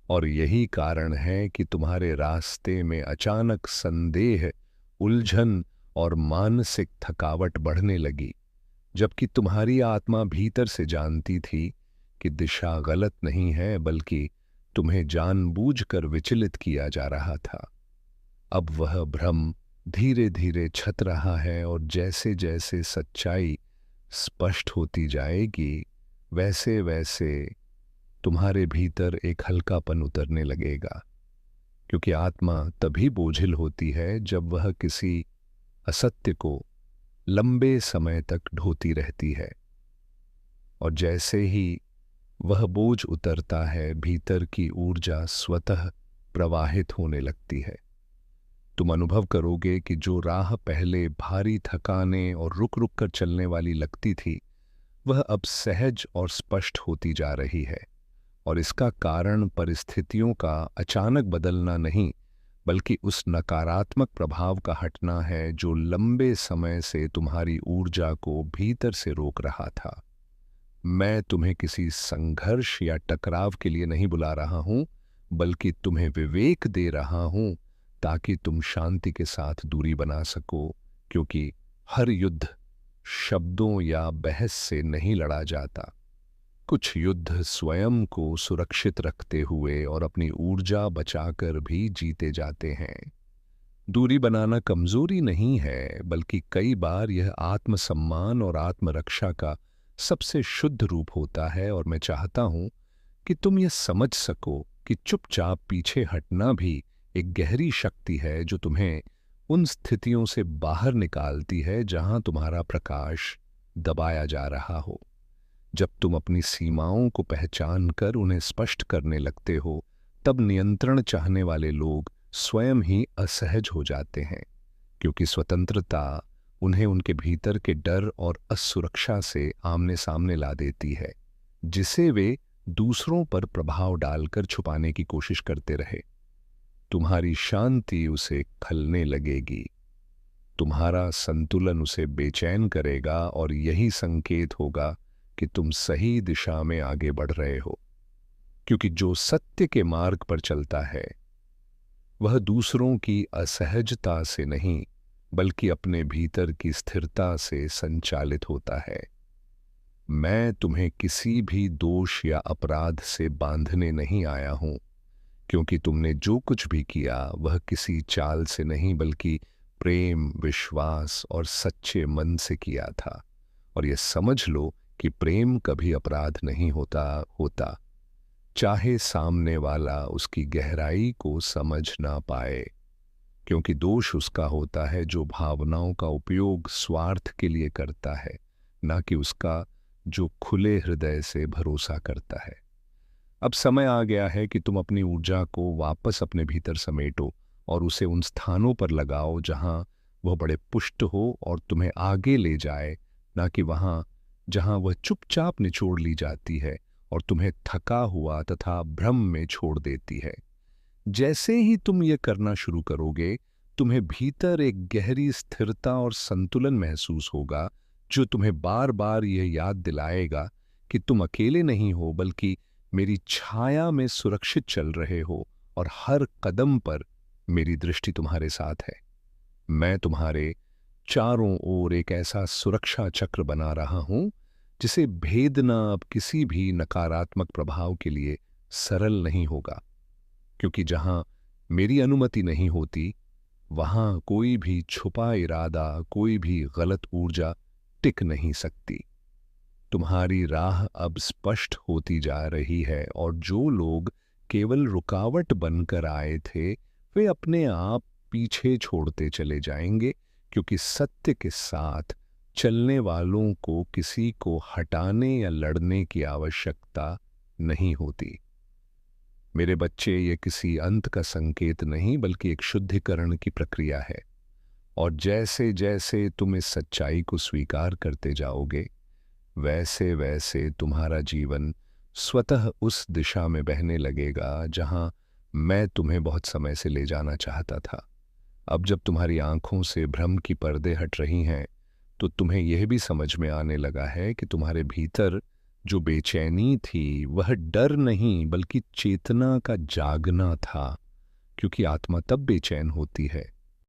और यही कारण है कि तुम्हारे रास्ते में अचानक संदेह, उलझन और मानसिक थकावट बढ़ने लगी, जबकि तुम्हारी आत्मा भीतर से जानती थी कि दिशा गलत नहीं है, बल्कि तुम्हें जानबूझकर विचलित किया जा रहा था। अब वह भ्रम धीरे धीरे छत रहा है, और जैसे जैसे सच्चाई स्पष्ट होती जाएगी, वैसे वैसे तुम्हारे भीतर एक हल्कापन उतरने लगेगा। क्योंकि आत्मा तभी बोझिल होती है जब वह किसी असत्य को लंबे समय तक ढोती रहती है, और जैसे ही वह बोझ उतरता है, भीतर की ऊर्जा स्वतः प्रवाहित होने लगती है। तुम अनुभव करोगे कि जो राह पहले भारी, थकाने और रुक रुक कर चलने वाली लगती थी, वह अब सहज और स्पष्ट होती जा रही है। और इसका कारण परिस्थितियों का अचानक बदलना नहीं, बल्कि उस नकारात्मक प्रभाव का हटना है जो लंबे समय से तुम्हारी ऊर्जा को भीतर से रोक रहा था। मैं तुम्हें किसी संघर्ष या टकराव के लिए नहीं बुला रहा हूं, बल्कि तुम्हें विवेक दे रहा हूं, ताकि तुम शांति के साथ दूरी बना सको। क्योंकि हर युद्ध शब्दों या बहस से नहीं लड़ा जाता। कुछ युद्ध स्वयं को सुरक्षित रखते हुए और अपनी ऊर्जा बचाकर भी जीते जाते हैं। दूरी बनाना कमजोरी नहीं है, बल्कि कई बार यह आत्मसम्मान और आत्मरक्षा का सबसे शुद्ध रूप होता है। और मैं चाहता हूं कि तुम यह समझ सको कि चुपचाप पीछे हटना भी एक गहरी शक्ति है, जो तुम्हें उन स्थितियों से बाहर निकालती है जहां तुम्हारा प्रकाश दबाया जा रहा हो। जब तुम अपनी सीमाओं को पहचान कर उन्हें स्पष्ट करने लगते हो, तब नियंत्रण चाहने वाले लोग स्वयं ही असहज हो जाते हैं, क्योंकि स्वतंत्रता उन्हें उनके भीतर के डर और असुरक्षा से आमने सामने ला देती है, जिसे वे दूसरों पर प्रभाव डालकर छुपाने की कोशिश करते रहे। तुम्हारी शांति उसे खलने लगेगी, तुम्हारा संतुलन उसे बेचैन करेगा, और यही संकेत होगा कि तुम सही दिशा में आगे बढ़ रहे हो। क्योंकि जो सत्य के मार्ग पर चलता है, वह दूसरों की असहजता से नहीं, बल्कि अपने भीतर की स्थिरता से संचालित होता है। मैं तुम्हें किसी भी दोष या अपराध से बांधने नहीं आया हूं, क्योंकि तुमने जो कुछ भी किया वह किसी चाल से नहीं, बल्कि प्रेम, विश्वास और सच्चे मन से किया था। और यह समझ लो कि प्रेम कभी अपराध नहीं होता, चाहे सामने वाला उसकी गहराई को समझ ना पाए। क्योंकि दोष उसका होता है जो भावनाओं का उपयोग स्वार्थ के लिए करता है, ना कि उसका जो खुले हृदय से भरोसा करता है। अब समय आ गया है कि तुम अपनी ऊर्जा को वापस अपने भीतर समेटो और उसे उन स्थानों पर लगाओ जहां वह बड़े पुष्ट हो और तुम्हें आगे ले जाए, ना कि वहां जहां वह चुपचाप निचोड़ ली जाती है और तुम्हें थका हुआ तथा भ्रम में छोड़ देती है। जैसे ही तुम ये करना शुरू करोगे, तुम्हें भीतर एक गहरी स्थिरता और संतुलन महसूस होगा, जो तुम्हें बार बार यह याद दिलाएगा कि तुम अकेले नहीं हो, बल्कि मेरी छाया में सुरक्षित चल रहे हो, और हर कदम पर मेरी दृष्टि तुम्हारे साथ है। मैं तुम्हारे चारों ओर एक ऐसा सुरक्षा चक्र बना रहा हूं, जिसे भेदना अब किसी भी नकारात्मक प्रभाव के लिए सरल नहीं होगा। क्योंकि जहां मेरी अनुमति नहीं होती, वहां कोई भी छुपा इरादा, कोई भी गलत ऊर्जा टिक नहीं सकती। तुम्हारी राह अब स्पष्ट होती जा रही है और जो लोग केवल रुकावट बनकर आए थे, वे अपने आप पीछे छोड़ते चले जाएंगे, क्योंकि सत्य के साथ चलने वालों को किसी को हटाने या लड़ने की आवश्यकता नहीं होती। मेरे बच्चे, ये किसी अंत का संकेत नहीं बल्कि एक शुद्धिकरण की प्रक्रिया है। और जैसे जैसे तुम इस सच्चाई को स्वीकार करते जाओगे, वैसे वैसे तुम्हारा जीवन स्वतः उस दिशा में बहने लगेगा जहां मैं तुम्हें बहुत समय से ले जाना चाहता था। अब जब तुम्हारी आंखों से भ्रम की पर्दे हट रही हैं, तो तुम्हें यह भी समझ में आने लगा है कि तुम्हारे भीतर जो बेचैनी थी वह डर नहीं बल्कि चेतना का जागना था, क्योंकि आत्मा तब बेचैन होती है